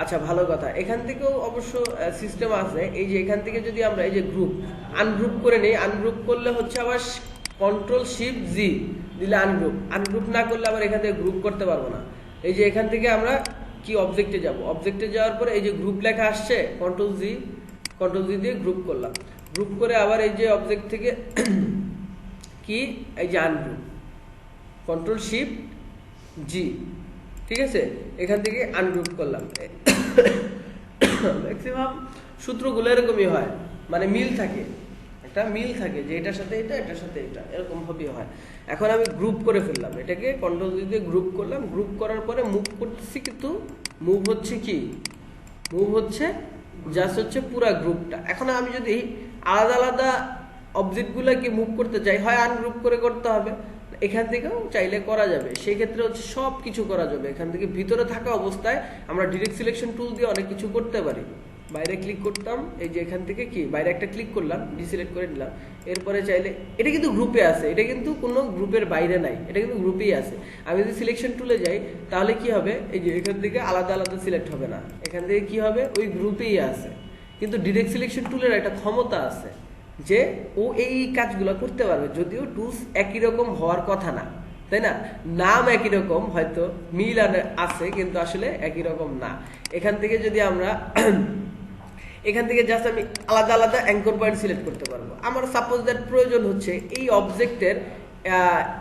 আচ্ছা, ভালো কথা। এখান থেকেও অবশ্য সিস্টেম আছে। এই যে এখান থেকে যদি আমরা এই যে গ্রুপ আনগ্রুপ করে নিই, আনগ্রুপ করলে হচ্ছে আবার কন্ট্রোল শিফট জি দিলে আনগ্রুপ না করলে আবার এখান থেকে গ্রুপ করতে পারবো না। এই যে এখান থেকে আমরা কি অবজেক্টে যাব, অবজেক্টে যাওয়ার পরে এই যে গ্রুপ লেখা আসছে, কন্ট্রোল জি দিয়ে গ্রুপ করলাম। গ্রুপ করে আবার এই যে অবজেক্ট থেকে কি এই যে আনগ্রুপ, কন্ট্রোল শিফট জি, ঠিক আছে? এখান থেকে আনগ্রুপ করলাম। ম্যাক্সিমাম সূত্রগুলো এরকমই হয়, মানে মিল থাকে, একটা মিল থাকে যে এটার সাথে এটা, এটার সাথে এটা, এরকম ভাবেই হয়। এখন আমি গ্রুপ করে ফেললাম, এটাকে কন্ট্রোল দিয়ে গ্রুপ করলাম। গ্রুপ করার পরে মুভ করতেছি, কিন্তু মুভ হচ্ছে কি? মুভ হচ্ছে জাস্ট হচ্ছে পুরা গ্রুপটা। এখন আমি যদি আলাদা আলাদা অবজেক্টগুলোকে মুভ করতে চাই, হয় আনগ্রুপ করে করতে হবে, এখান থেকেও চাইলে করা যাবে। সেই ক্ষেত্রে হচ্ছে সব কিছু করা যাবে। এখান থেকে ভিতরে থাকা অবস্থায় আমরা ডিরেক্ট সিলেকশন টুল দিয়ে অনেক কিছু করতে পারি। বাইরে ক্লিক করতাম, এই যে এখান থেকে কি বাইরে একটা ক্লিক করলাম, ডিসিলেক্ট করে নিলাম। এরপরে চাইলে এটা কিন্তু গ্রুপে আছে, এটা কিন্তু কোনো গ্রুপের বাইরে নাই, এটা কিন্তু গ্রুপেই আছে। আমি যদি সিলেকশন টুলে যাই তাহলে কি হবে? এই যে এখান থেকে আলাদা আলাদা সিলেক্ট হবে না, এখান থেকে কি হবে? ওই গ্রুপেই আছে। কিন্তু ডিরেক্ট সিলেকশন টুলের একটা ক্ষমতা আছে যে ও এই কাজগুলো করতে পারবে, যদিও টুলস একই রকম হওয়ার কথা না, তাই না? নাম একই রকম, হয়তো মিল আছে, কিন্তু আসলে একই রকম না। এখান থেকে যদি আমরা এখান থেকে জাস্ট আমি আলাদা আলাদা অ্যাঙ্কর পয়েন্ট সিলেক্ট করতে পারবো। আমার সাপোজ দ্যাট প্রয়োজন হচ্ছে এই অবজেক্টের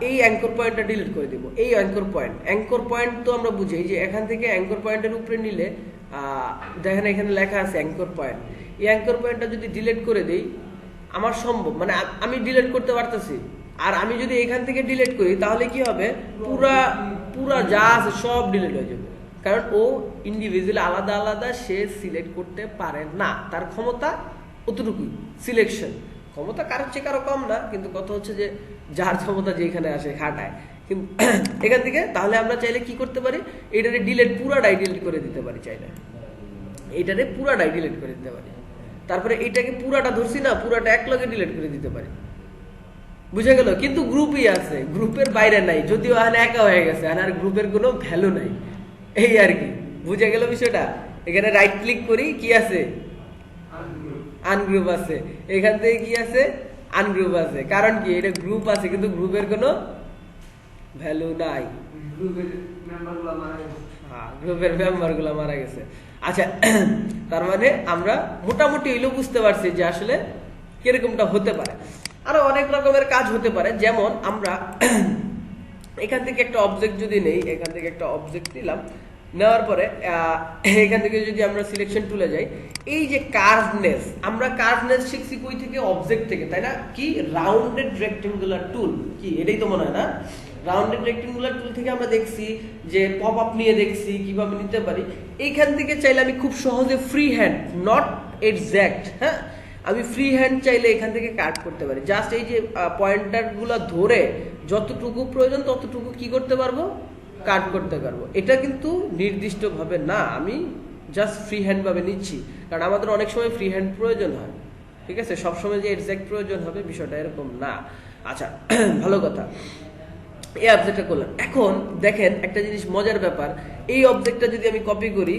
এই অ্যাঙ্কর পয়েন্টটা ডিলিট করে দিব। এই অ্যাঙ্কর পয়েন্ট তো আমরা বুঝি যে এখান থেকে অ্যাঙ্কর পয়েন্টের উপরে নিলে দেখেন এখানে লেখা আছে অ্যাঙ্কর পয়েন্ট। এই অ্যাঙ্কর পয়েন্টটা যদি ডিলিট করে দিই, আমার সম্ভব, মানে আমি ডিলিট করতে পারতেছি। আর আমি যদি এখান থেকে ডিলিট করি তাহলে কি হবে? পুরা যা আছে সব ডিলিট হয়ে যাবে, কারণ ও ইন্ডিভিজুয়াল আলাদা আলাদা সে সিলেক্ট করতে পারে না। তার ক্ষমতা অতটুকুই, সিলেকশন ক্ষমতা কারোর চেয়ে কারো কম না, কিন্তু কথা হচ্ছে যে যার ক্ষমতা যেখানে আসে খাটায়। কিন্তু এখান থেকে তাহলে আমরা চাইলে কি করতে পারি? এটারে পুরাটাই ডিলিট করে দিতে পারি। চাইলে এইটারে পুরাটাই ডিলিট করে দিতে পারি। তারপরে এইটাকে পুরাটা ধরছি না, পুরাটা এক লগে ডিলিট করে দিতে পারি। বুঝে গেল? কিন্তু গ্রুপই আছে, গ্রুপের বাইরে নাই, যদিও এখানে একা হয়ে গেছে, আর গ্রুপের কোনো ভ্যালু নাই, এই আর কি। বুঝে গেল বিষয়টা? এখানে রাইট ক্লিক করি, কি আছে? আনগ্রুপ আছে। এখান থেকে কি আছে? আনগ্রুপ আছে, কারণ কি এটা গ্রুপ আছে কিন্তু গ্রুপের কোনো ভ্যালু নাই। গ্রুপের মেম্বারগুলো মারা গেছে। হ্যাঁ, গ্রুপের মেম্বার গুলো মারা গেছে। আচ্ছা, তার মানে আমরা মোটামুটি এগুলো বুঝতে পারছি যে আসলে কিরকমটা হতে পারে। আরো অনেক রকমের কাজ হতে পারে, যেমন আমরা এখান থেকে একটা অবজেক্ট যদি নেই, এখান থেকে একটা অবজেক্ট নিলাম, নেওয়ার পরে এখান থেকে যদি আমরা সিলেকশন টুলে যাই, এই যে কার্ভনেস, আমরা কার্ভনেস শিখছি কই থেকে? অবজেক্ট থেকে, তাই না? কি রাউন্ডেড রেক্টেঙ্গুলার টুল, কি এটাই তো মনে হয় না? রাউন্ডেড রেক্টেঙ্গুলার টুল থেকে আমরা দেখছি যে পপ আপ নিয়ে দেখছি কিভাবে নিতে পারি। এইখান থেকে চাইলে আমি খুব সহজে ফ্রি হ্যান্ড, নট এক্সাক্ট, হ্যাঁ, আমি ফ্রি হ্যান্ড চাইলে এখান থেকে কাট করতে পারি। জাস্ট এই যে পয়েন্টারগুলো ধরে যতটুকু প্রয়োজন ততটুকু কি করতে পারবো? কাট করতে পারবো। এটা কিন্তু নির্দিষ্টভাবে না, আমি জাস্ট ফ্রি হ্যান্ড ভাবে নিচ্ছি, কারণ আমাদের অনেক সময় ফ্রি হ্যান্ড প্রয়োজন হয়, ঠিক আছে? সবসময় যে এক্সাক্ট প্রয়োজন হবে বিষয়টা এরকম না। আচ্ছা, ভালো কথা, এই অবজেক্টটা করলাম। এখন দেখেন একটা জিনিস মজার ব্যাপার, এই অবজেক্টটা যদি আমি কপি করি,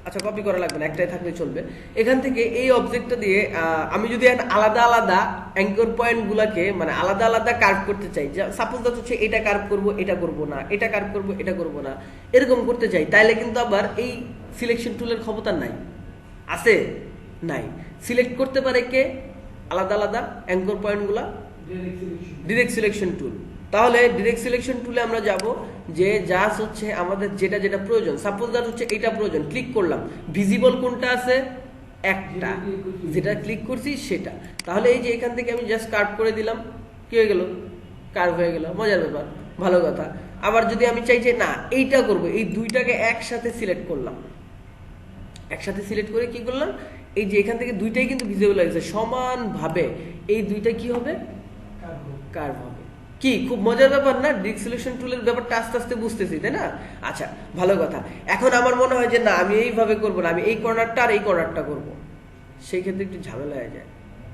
আচ্ছা কপি করা লাগবে না, একটাই থাকলে চলবে। এখান থেকে এই অবজেক্টটা দিয়ে আমি যদি আলাদা আলাদা অ্যাঙ্কর পয়েন্ট গুলাকে মানে আলাদা আলাদা কার্ভ করতে চাই, সাপোজ দ্যাট হচ্ছে এটা কার্ভ করব, এটা করব না, এটা কার্ভ করব, এটা করব না, এরকম করতে চাই, তাইলে কিন্তু আবার এই সিলেকশন টুলের ক্ষমতা নাই, আছে? নাই। সিলেক্ট করতে পারে কে আলাদা আলাদা অ্যাঙ্কর পয়েন্ট গুলা? Direct selection tool. তাহলে ডিরেক্ট সিলেকশন টুলে আমরা যাব, যে জাস্ট হচ্ছে আমাদের যেটা যেটা প্রয়োজন, সাপোজ দ্যাট হচ্ছে এটা প্রয়োজন, ক্লিক করলাম, ভিজিবল কোনটা আছে? একটা, যেটা ক্লিক করছি সেটা। তাহলে এই যে এখান থেকে আমি জাস্ট কার্ভ করে দিলাম, কি হয়ে গেল? কার্ভ হয়ে গেল, মজার ব্যাপার, ভালো কথা। আবার যদি আমি চাই যে না এইটা করব, এই দুইটাকে একসাথে সিলেক্ট করলাম, একসাথে সিলেক্ট করে কি করলাম, এই যে এখান থেকে দুইটাই কিন্তু ভিজিবল লাগছে সমানভাবে, এই দুইটা কি হবে? কার্ভ হবে। কি খুব মজার ব্যাপার না? ডিরেক্ট সিলেকশন টুলের ব্যাপারটা আস্তে আস্তে বুঝতেছি, তাই না? আচ্ছা, ভালো কথা। এখন আমার মনে হয় যে না আমি এইভাবে করবো না, আমি এই কর্নারটা আর এই কর্নারটা করবো, সেই ক্ষেত্রে একটু ঝামেলা হয়ে যায়।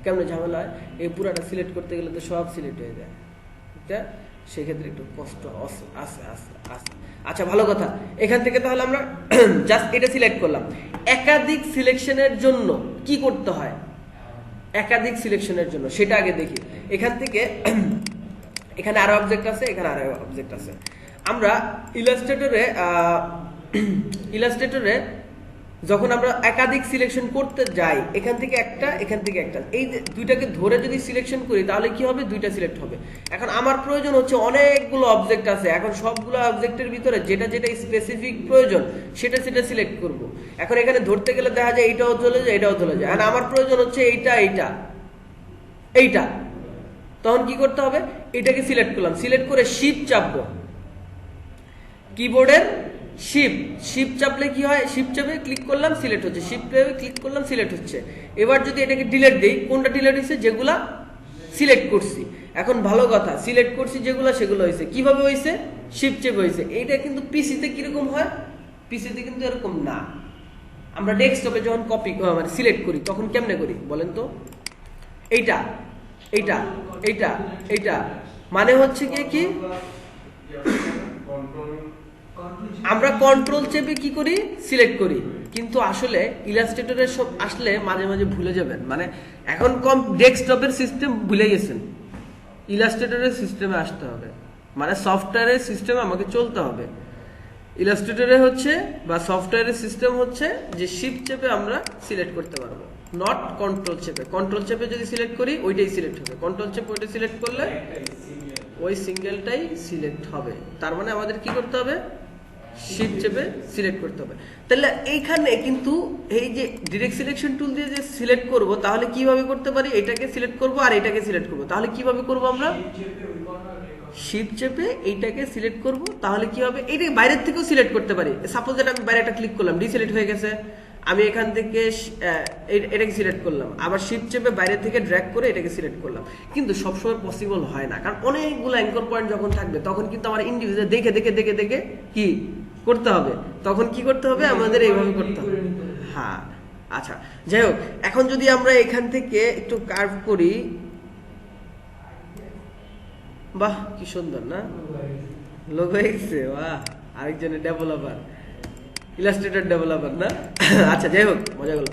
কেমন ঝামেলা হয়? এই পুরাটা সিলেক্ট করতে গেলে তো সব সিলেক্ট হয়ে যায়, সেক্ষেত্রে একটু কষ্ট আছে আছে আছে। আচ্ছা, ভালো কথা। এখান থেকে তাহলে আমরা জাস্ট এটা সিলেক্ট করলাম। একাধিক সিলেকশনের জন্য কি করতে হয়? একাধিক সিলেকশনের জন্য সেটা আগে দেখি। এখান থেকে এখানে আরো অবজেক্ট আছে, এখানে আরো অবজেক্ট আছে। আমরা ইলাস্ট্রেটরে যখন আমরা একাধিক সিলেকশন করতে যাই, এখান থেকে একটা, এখান থেকে একটা, এই দুইটাকে ধরে যদি সিলেকশন করি তাহলে কি হবে? দুইটা সিলেক্ট হবে। এখন আমার প্রয়োজন হচ্ছে অনেকগুলো অবজেক্ট আছে, এখন সবগুলো অবজেক্টের ভিতরে যেটা যেটা স্পেসিফিক প্রয়োজন সেটা সেটা সিলেক্ট করব। এখন এখানে ধরতে গেলে দেখা যায় এইটাও চলে যায়, এটাও চলে যায়, আর আমার প্রয়োজন হচ্ছে এইটা এইটা এইটা। তখন কি করতে হবে? এটাকে সিলেক্ট করলাম, সিলেক্ট করে শিফট চাপবো, কিবোর্ডের শিফট চাপলে কি হয়? শিফট চাপে ক্লিক করলাম, সিলেক্ট হচ্ছে, শিফট চাপে ক্লিক করলাম, সিলেক্ট হচ্ছে। এবার যদি এটাকে ডিলিট দেই, কোনটা ডিলিট হয়েছে? যেগুলা সিলেক্ট করছি। এখন ভালো কথা, সিলেক্ট করছি যেগুলা সেগুলো হয়েছে। কিভাবে হয়েছে? শিফট চেপে হয়েছে। এইটা কিন্তু পিসিতে কিরকম হয়? পিসিতে কিন্তু এরকম না। আমরা ডেস্কটপে যখন কপি মানে সিলেক্ট করি তখন কেমনে করি বলেন তো? এইটা এইটা এইটা এইটা মানে হচ্ছে কি আমরা কন্ট্রোল চেপে কি করি? সিলেক্ট করি। কিন্তু আসলে ইলাস্ট্রেটরে সব আসলে মাঝে মাঝে ভুলে যাবেন, মানে এখন ডেস্কটপের সিস্টেম ভুলে গেছেন, ইলাস্ট্রেটরের সিস্টেমে আসতে হবে, মানে সফটওয়্যারের সিস্টেমে আমাকে চলতে হবে। ইলাস্ট্রেটরে হচ্ছে বা সফটওয়্যারের সিস্টেম হচ্ছে যে শিফট চেপে আমরা সিলেক্ট করতে পারবো, নট কন্ট্রোল চেপে। কন্ট্রোল চেপে যদি সিলেক্ট করি ওইটাই সিলেক্ট হবে, কন্ট্রোল চেপে ওইটা সিলেক্ট করলে ওই সিঙ্গেলটাই সিলেক্ট হবে। তার মানে আমাদের কি করতে হবে? শিফট চেপে সিলেক্ট করতে হবে। তাহলে এইখানে কিন্তু এই যে ডিরেক্ট সিলেকশন টুল দিয়ে যে সিলেক্ট করব, তাহলে কিভাবে করতে পারি? এটাকে সিলেক্ট করব আর এটাকে সিলেক্ট করব। তাহলে কিভাবে করব আমরা? শিফট চেপে এইটাকে সিলেক্ট করব, তাহলে কি হবে? এইটাকে বাইরের থেকেও সিলেক্ট করতে পারি। সাপোজ এটা আমি বাইরে একটা ক্লিক করলাম, ডিসিলেক্ট হয়ে গেছে, আমি এখান থেকে এটাকে সিলেক্ট করলাম, আবার শিফট চেপে বাইরে থেকে ড্র্যাগ করে এটাকে সিলেক্ট করলাম। কিন্তু সবসময় পসিবল হয় না, কারণ অনেকগুলো অ্যাঙ্কর পয়েন্ট যখন থাকবে তখন কিন্তু আমার ইন্ডিভিজুয়াল দেখে দেখে দেখে দেখে কি করতে হবে, তখন কি করতে হবে? আমাদের এইভাবে করতে হবে। হ্যাঁ, আচ্ছা, যাই হোক, এখন যদি আমরা এখান থেকে একটু কার্ভ করি, বাহ কি সুন্দর না? লোক হয়ে গেছে, বাহ, আরেকজনের ডেভেলপার, ইলাস্ট্রেটর ডেভেলপার না? আচ্ছা, যাই হোক, মজা গেল।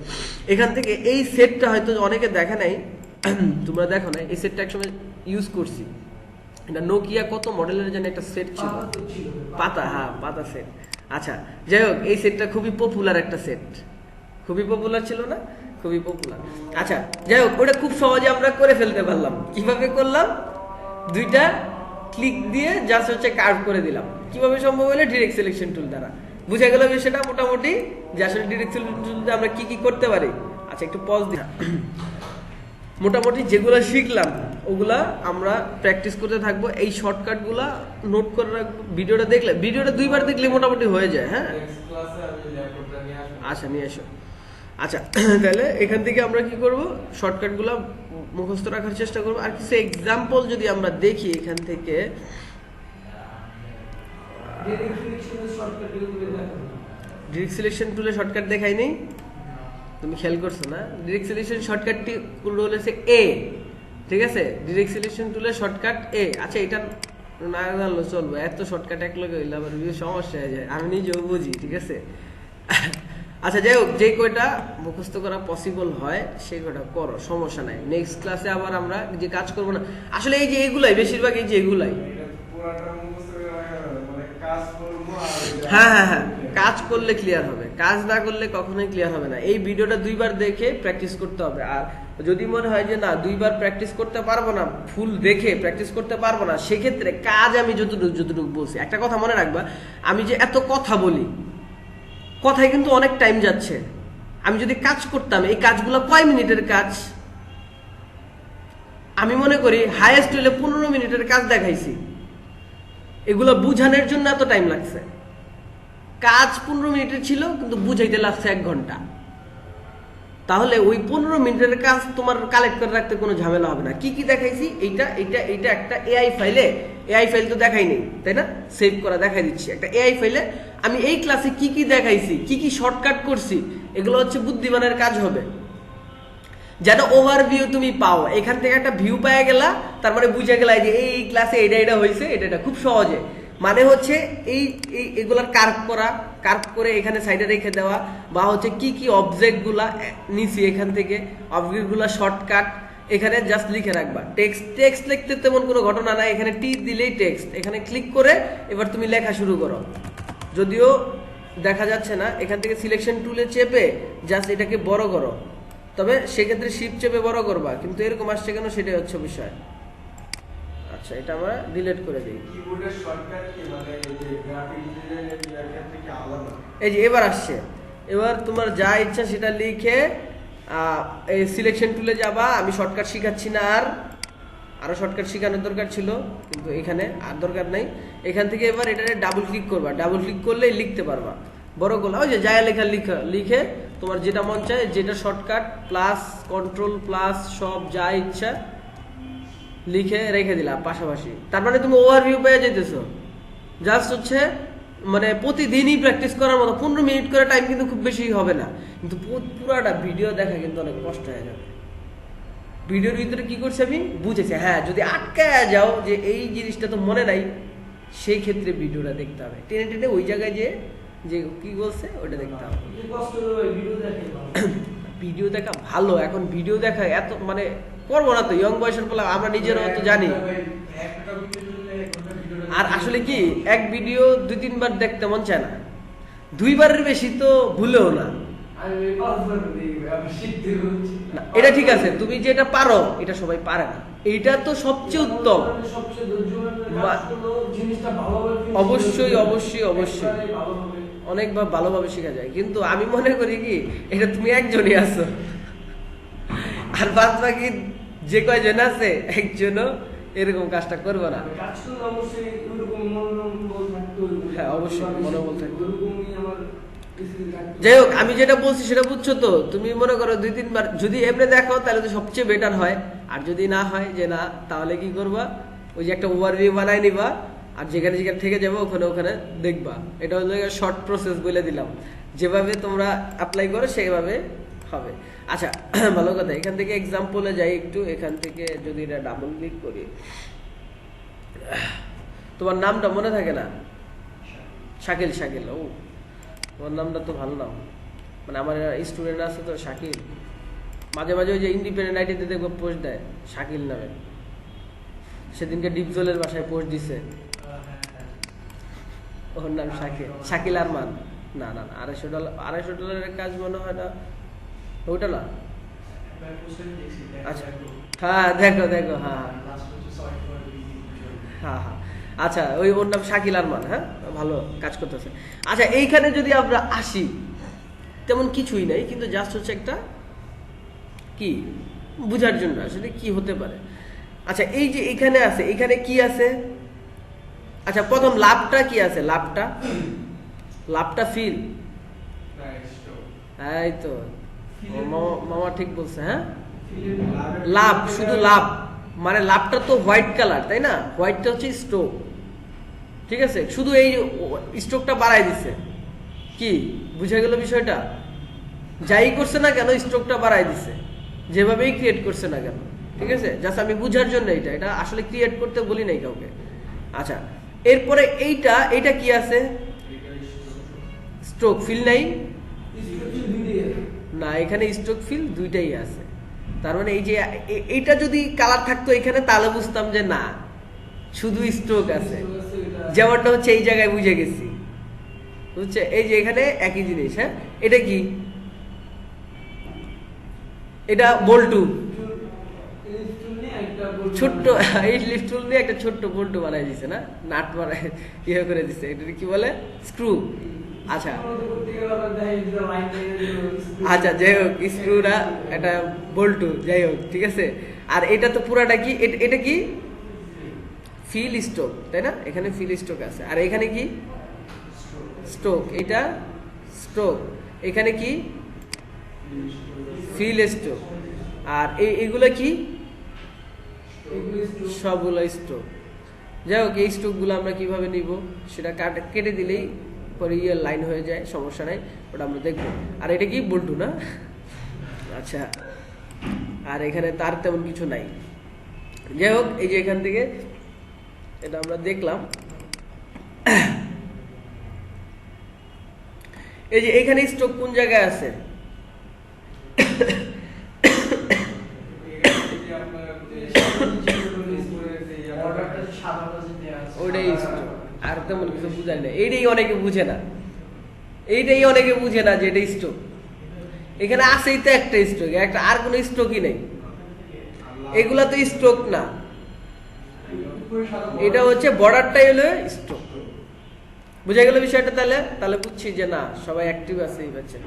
এখান থেকে এই সেটটা হয়তো অনেকে দেখে নাই, তোমরা দেখো না এই সেটটা একসময় ইউজ করছি, এটা নোকিয়া কত মডেলের জানি একটা সেট ছিল, পাতা, হ্যাঁ পাতা সেট। আচ্ছা যাই হোক, এই সেটটা খুবই পপুলার একটা সেট, খুবই পপুলার ছিল না, খুবই পপুলার। আচ্ছা যাই হোক, ওটা খুব সহজে আমরা করে ফেলতে পারলাম। কিভাবে করলাম? দুইটা ক্লিক দিয়ে জাস্ট হচ্ছে কার্ভ করে দিলাম। কিভাবে সম্ভব হলো? ডিরেক্ট সিলেকশন টুল দ্বারা। বুঝা গেল বিষয়টা মোটামুটি, যে আসলে ডিরেক্ট সিলেকশন টুল দিয়ে আমরা কি কি করতে পারি। আচ্ছা একটু পজ দিই। মোটামুটি যেগুলো শিখলাম ওগুলা আমরা প্র্যাকটিস করতে থাকবো। এই শর্টকাটগুলা নোট করে রাখবো। ভিডিওটা দেখলে, ভিডিওটা 2বার দেখলে মোটামুটি হয়ে যায়। হ্যাঁ আচ্ছা নিয়ে এসো। আচ্ছা তাহলে এখান থেকে আমরা কি করব, শর্টকাটগুলো মুখস্থ রাখার চেষ্টা করব। আর কিছু এক্সাম্পল যদি আমরা দেখি এখান থেকে, ডিরেক্ট সিলেকশন টুলে শর্টকাট দেখাই নেই, তুমি খেয়াল করছো না? ডিরেক্ট সিলেকশন শর্টকাটটি হচ্ছে এ, ঠিক আছে? ডিরেক্ট সিলেকশন টুলের শর্টকাট এ। আচ্ছা এটা না জানলো চলবে, এত শর্টকাট এক লগে হইলে আবার সমস্যা হয়ে যায়, আমি নিজেও বুঝি, ঠিক আছে? আচ্ছা যাই হোক, যে কয়টা মুখস্থ করা পসিবল হয় সেই কয়টা করো, সমস্যা নাই। নেক্সট ক্লাসে আবার আমরা যে কাজ করবো না, আসলে এই যে এগুলাই বেশিরভাগ, এই যে এগুলাই, হ্যাঁ হ্যাঁ হ্যাঁ, কাজ করলে ক্লিয়ার হবে, কাজ না করলে কখনোই ক্লিয়ার হবে না। এই ভিডিওটা 2বার দেখে প্র্যাকটিস করতে হবে। আর যদি মনে হয় যে না 2বার প্র্যাকটিস করতে পারবো না, ফুল দেখে প্র্যাকটিস করতে পারবো না, সেক্ষেত্রে কাজ আমি যতটুকু বলছি, একটা কথা মনে রাখবা, আমি যে এত কথা বলি, কথায় কিন্তু অনেক টাইম যাচ্ছে। আমি যদি কাজ করতাম, এই কাজগুলো কয় মিনিটের কাজ? আমি মনে করি হাইয়েস্ট হলে 15 মিনিটের কাজ দেখাইছি, এগুলো বুঝানোর জন্য এত টাইম লাগছে। কাজ 15 মিনিটের ছিল, কিন্তু বুঝাইতে লাগছে 1 ঘন্টা। তাহলে ওই 15 মিনিটের কাজ তোমার কালেক্ট করে রাখতে কোনো ঝামেলা হবে না। কি কি দেখাইছি, এইটা এইটা এইটা একটা এআই ফাইলে, এআই ফাইল তো দেখাই নেই তাই না, সেভ করা দেখাই দিচ্ছি। একটা এআই ফাইলে আমি এই ক্লাসে কি কি দেখাইছি, কি কি শর্টকাট করছি, এগুলো হচ্ছে বুদ্ধিমানের কাজ হবে। যেন ওভারভিউ তুমি পাও, এখান থেকে একটা ভিউ পেয়ে গেলা, তার মানে বুঝে গেলা যে এই ক্লাসে এটা এটা হয়েছে, এটা খুব সহজে। মানে হচ্ছে এই এগুলার কার্ভ করে এখানে সাইডে রেখে দেওয়া, বা হচ্ছে কি কি অবজেক্ট গুলা নিছি এখান থেকে, অবজেক্ট গুলা শর্টকাট এখানে জাস্ট লিখে রাখবা। টেক্সট লিখতে তেমন কোনো ঘটনা নাই, এখানে টি দিলেই টেক্সট, এখানে ক্লিক করে এবার তুমি লেখা শুরু করো। যদিও দেখা যাচ্ছে না, এখান থেকে সিলেকশন টুলে চেপে জাস্ট এটাকে বড় করো, তবে সেক্ষেত্রে শিফট চেপে বড় করবা, কিন্তু এরকম আসছে কেন সেটাই হচ্ছে বিষয়। আচ্ছা এটা আমরা ডিলিট করে দিই। কিবোর্ডের শর্টকাট কি, মানে এই যে গ্রাফিক ডিজাইনের ক্ষেত্রে কি আলাদা? এই যে এবার আসছে, এবার তোমার যা ইচ্ছা সেটা লিখে এই সিলেকশন টুলে যাবা। আমি শর্টকাট শিখাচ্ছি না, আরো শর্টকাট শেখানোর দরকার ছিল, কিন্তু এখানে আর দরকার নাই। এখান থেকে এবার এটা ডাবল ক্লিক করবা, ডাবল ক্লিক করলেই লিখতে পারবা। বড় গোলা ওই যে যা লেখা লিখে তোমার যেটা মন চায়, যেটা শর্টকাট প্লাস কন্ট্রোল প্লাস সব যা ইচ্ছা লিখে রেখে দিলা পাশাপাশি। তার মানে তুমি ওভারভিউ পেয়ে যেতেছো। জাস্ট হচ্ছে মানে প্রতিদিনই প্র্যাকটিস করার মতো, 15 মিনিট করে টাইম কিন্তু খুব বেশি হবে না, কিন্তু পুরাটা ভিডিও দেখা কিন্তু অনেক কষ্ট হয়ে যাবে। ভিডিওর ভিতরে কি করছি আমি বুঝেছি, হ্যাঁ যদি আটকায় যাও যে এই জিনিসটা তো মনে নাই, সেই ক্ষেত্রে ভিডিওটা দেখতে হবে, টেনে টেনে ওই জায়গায় যে কি বলছে ওটা দেখতে হবে। ভিডিও দেখা ভালো, এখন ভিডিও দেখা এত মানে করবো না তো, ইয়ং বয়সের ফলে আমরা নিজেরাও তো জানি। আর আসলে কি এক ভিডিও 2-3 বার দেখতে মন চায় না, 2বারের বেশি তো ভুলেও না। এটা ঠিক আছে, তুমি যেটা পারো এটা সবাই পারে না, এইটা তো সবচেয়ে উত্তম। অবশ্যই অবশ্যই অবশ্যই অনেক ভালোভাবে শেখা যায়, কিন্তু আমি মনে করি কি এটা তুমি একজনই আছো, আর বাদ বাকি যে কয়জন আছে একজনও এরকম কাজটা করবে না। হ্যাঁ অবশ্যই মনোবল থাকবে। যাই হোক, আমি যেটা বলছি সেটা বুঝছো তো? তুমি মনে করো 2-3 বার যদি এমনি দেখো তাহলে তো সবচেয়ে বেটার হয়, আর যদি না হয় যে না, তাহলে কি করবা, ওই যে একটা ওভারভিউ বানাই নিবা, আর যেখানে যেখানে থেকে যাবো ওখানে দেখবা। এটা হলো শর্ট প্রসেস বলে দিলাম, যেভাবে তোমরা অ্যাপ্লাই করো সেভাবে হবে। আচ্ছা ভালো কথা, এখান থেকে এক্সাম্পলে যাই একটু। এখান থেকে যদি এটা ডাবল ক্লিক করি, তোমার নামটা মনে থাকে না? শাকিল। ও তোমার নামটা তো ভালো নাম, মানে আমার স্টুডেন্ট আছে তো শাকিল, মাঝে মাঝে ওই যে ইন্ডিপেন্ডেন্ট আইডিতে দেখবো পোস্ট দেয় শাকিল নামে, সেদিনকে ডিপজলের বাসায় পোস্ট দিছে, ওর নাম শাকিল, শাকিল আরমান। না না না, $250 কাজ মনে হয় না, ওইটা না। আচ্ছা হ্যাঁ দেখো দেখো, হ্যাঁ হ্যাঁ হ্যাঁ আচ্ছা, ওর নাম শাকিল আরমান, হ্যাঁ ভালো কাজ করতেছে। আচ্ছা এইখানে যদি আমরা আসি, তেমন কিছুই নাই, কিন্তু জাস্ট হচ্ছে একটা কি বুঝার জন্য আসলে কি হতে পারে। আচ্ছা এই যে এখানে আছে, এখানে কি আছে? আচ্ছা প্রথম লাভটা কি আছে? লাভটা ফিল, এই তো মামা ঠিক বলছে। হ্যাঁ লাভ, শুধু লাভ, মানে লাভটা তো হোয়াইট কালার, তাই না? হোয়াইটটা হচ্ছে স্ট্রোক, ঠিক আছে? শুধু এই স্ট্রোকটা বাড়াই দিছে, কি বুঝে গেল বিষয়টা? যাই করছে না কেন স্ট্রোকটা বাড়াই দিছে, যেভাবেই ক্রিয়েট করছে না কেন, ঠিক আছে? জাস্ট আমি বুঝার জন্য এটা আসলে ক্রিয়েট করতে বলি নাই কাউকে। আচ্ছা এরপরে এইটা কি আছে? স্ট্রোক ফিল নাই না, এখানে স্ট্রোক ফিল দুইটাই আছে। তার মানে এই যে এইটা যদি কালার থাকতো এখানে, তাহলে বুঝতাম যে না শুধু স্ট্রোক আছে, যেমনটা হচ্ছে এই জায়গায় বুঝে গেছি, বুঝছে? এই যে এখানে একই জিনিস। হ্যাঁ এটা কি? এটা বল্টু, ছোট্ট এই লিফট টুল নিয়ে একটা ছোট্ট বল্টু বানাই দিছে না, নাট বানাই ইয়ে করে দিছে, এটা কি বলে? স্ক্রু। আচ্ছা আচ্ছা যাই হোক, স্ক্রুটা এটা বল্টু, যাই হোক ঠিক আছে। আর এটা তো পুরাটা কি? এটা কি? ফিল স্ট্রোক, তাই না? এখানে ফিল স্ট্রোক আছে, আর এখানে কি? স্ট্রোক। এটা স্ট্রোক, এখানে কি? Feel stroke. আর এইগুলো কি? সবগুলো স্ট্রোক। যাই হোক এই স্ট্রোকগুলো আমরা কিভাবে নিব সেটা কেটে দিলেই পরে লাইন হয়ে যায়, সমস্যা নাই, ওটা আমরা দেখবো। আর এটা কি? বল্টু না? আচ্ছা আর এখানে তার তেমন কিছু নাই। যাই হোক এই যে এখান থেকে এটা আমরা দেখলাম, এই যে এখানে স্ট্রোক কোন জায়গায় আছে? ওইটাই স্ট্রোক, আর তেমন কিছু বুঝাই না। এইটাই অনেকে বুঝে না, যে এটা স্ট্রোক। এখানে আছেই তো একটা স্ট্রোক, একটা আর কোনো স্ট্রোকই নেই, এগুলা তো স্ট্রোক না। এটা হচ্ছে বর্ডারটাই হলো স্ট্রোক। বুঝা গেল বিষয়টা? তাহলে বুঝছি যে না সবাই অ্যাক্টিভ আছে এই ব্যাচে,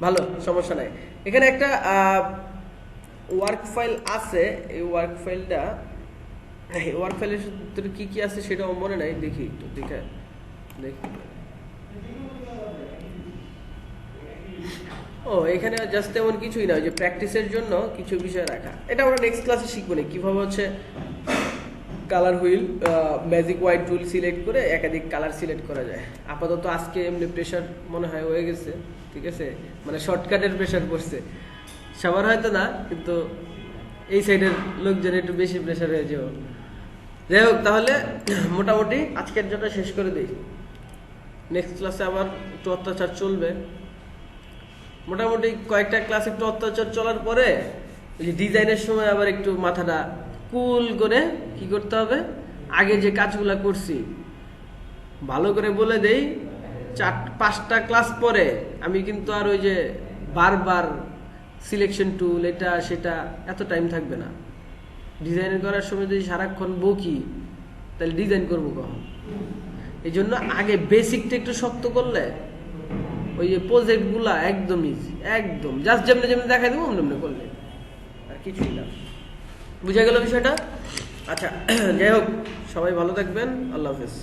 ভালো, সমস্যা নাই। এখানে একটা ওয়ার্ক ফাইল আছে, এই ওয়ার্ক ফাইলের ভিতরে কি কি আছে সেটাও মনে নাই, দেখি একটু দেখি। ও এখানে জাস্ট তেমন কিছুই না, ওই যে প্র্যাকটিসের জন্য কিছু বিষয় রাখা। এটা আমরা নেক্সট ক্লাসে শিখবো না কিভাবে হচ্ছে colour wheel, magic white tool select করে একাধিক কালার সিলেক্ট করা যায়। আপাতত আজকে এমনি প্রেশার মনে হয় হয়ে গেছে, ঠিক আছে? মানে শর্টকাটের প্রেশার পড়ছে, সবার হয়তো না, কিন্তু এই সাইডের লোকজন একটু বেশি প্রেশার হয়ে যাও। যাই হোক তাহলে মোটামুটি আজকের জন্য শেষ করে দিই, নেক্সট ক্লাসে আবার একটু অত্যাচার চলবে। মোটামুটি কয়েকটা ক্লাস একটু অত্যাচার চলার পরে ওই যে ডিজাইনের সময় আবার একটু মাথাটা কুল করে কি করতে হবে, আগে যে কাজগুলা করছি ভালো করে বলে দেই। 4-5টা ক্লাস পরে আমি কিন্তু আর ওই যে বারবার সিলেকশন টুল এটা সেটা এত টাইম থাকবে না। ডিজাইন করার সময় যদি সারাক্ষণ বকি তাহলে ডিজাইন করবো কখন? এই জন্য আগে বেসিকটা একটু শক্ত করলে ওই যে প্রজেক্টগুলা একদম ইজি, একদম জাস্ট যেমনি দেখাই দেবো অমনি করলে আর কিছুই না। বুঝা গেল বিষয়টা? আচ্ছা যাই হোক সবাই ভালো থাকবেন, আল্লাহ হাফেজ।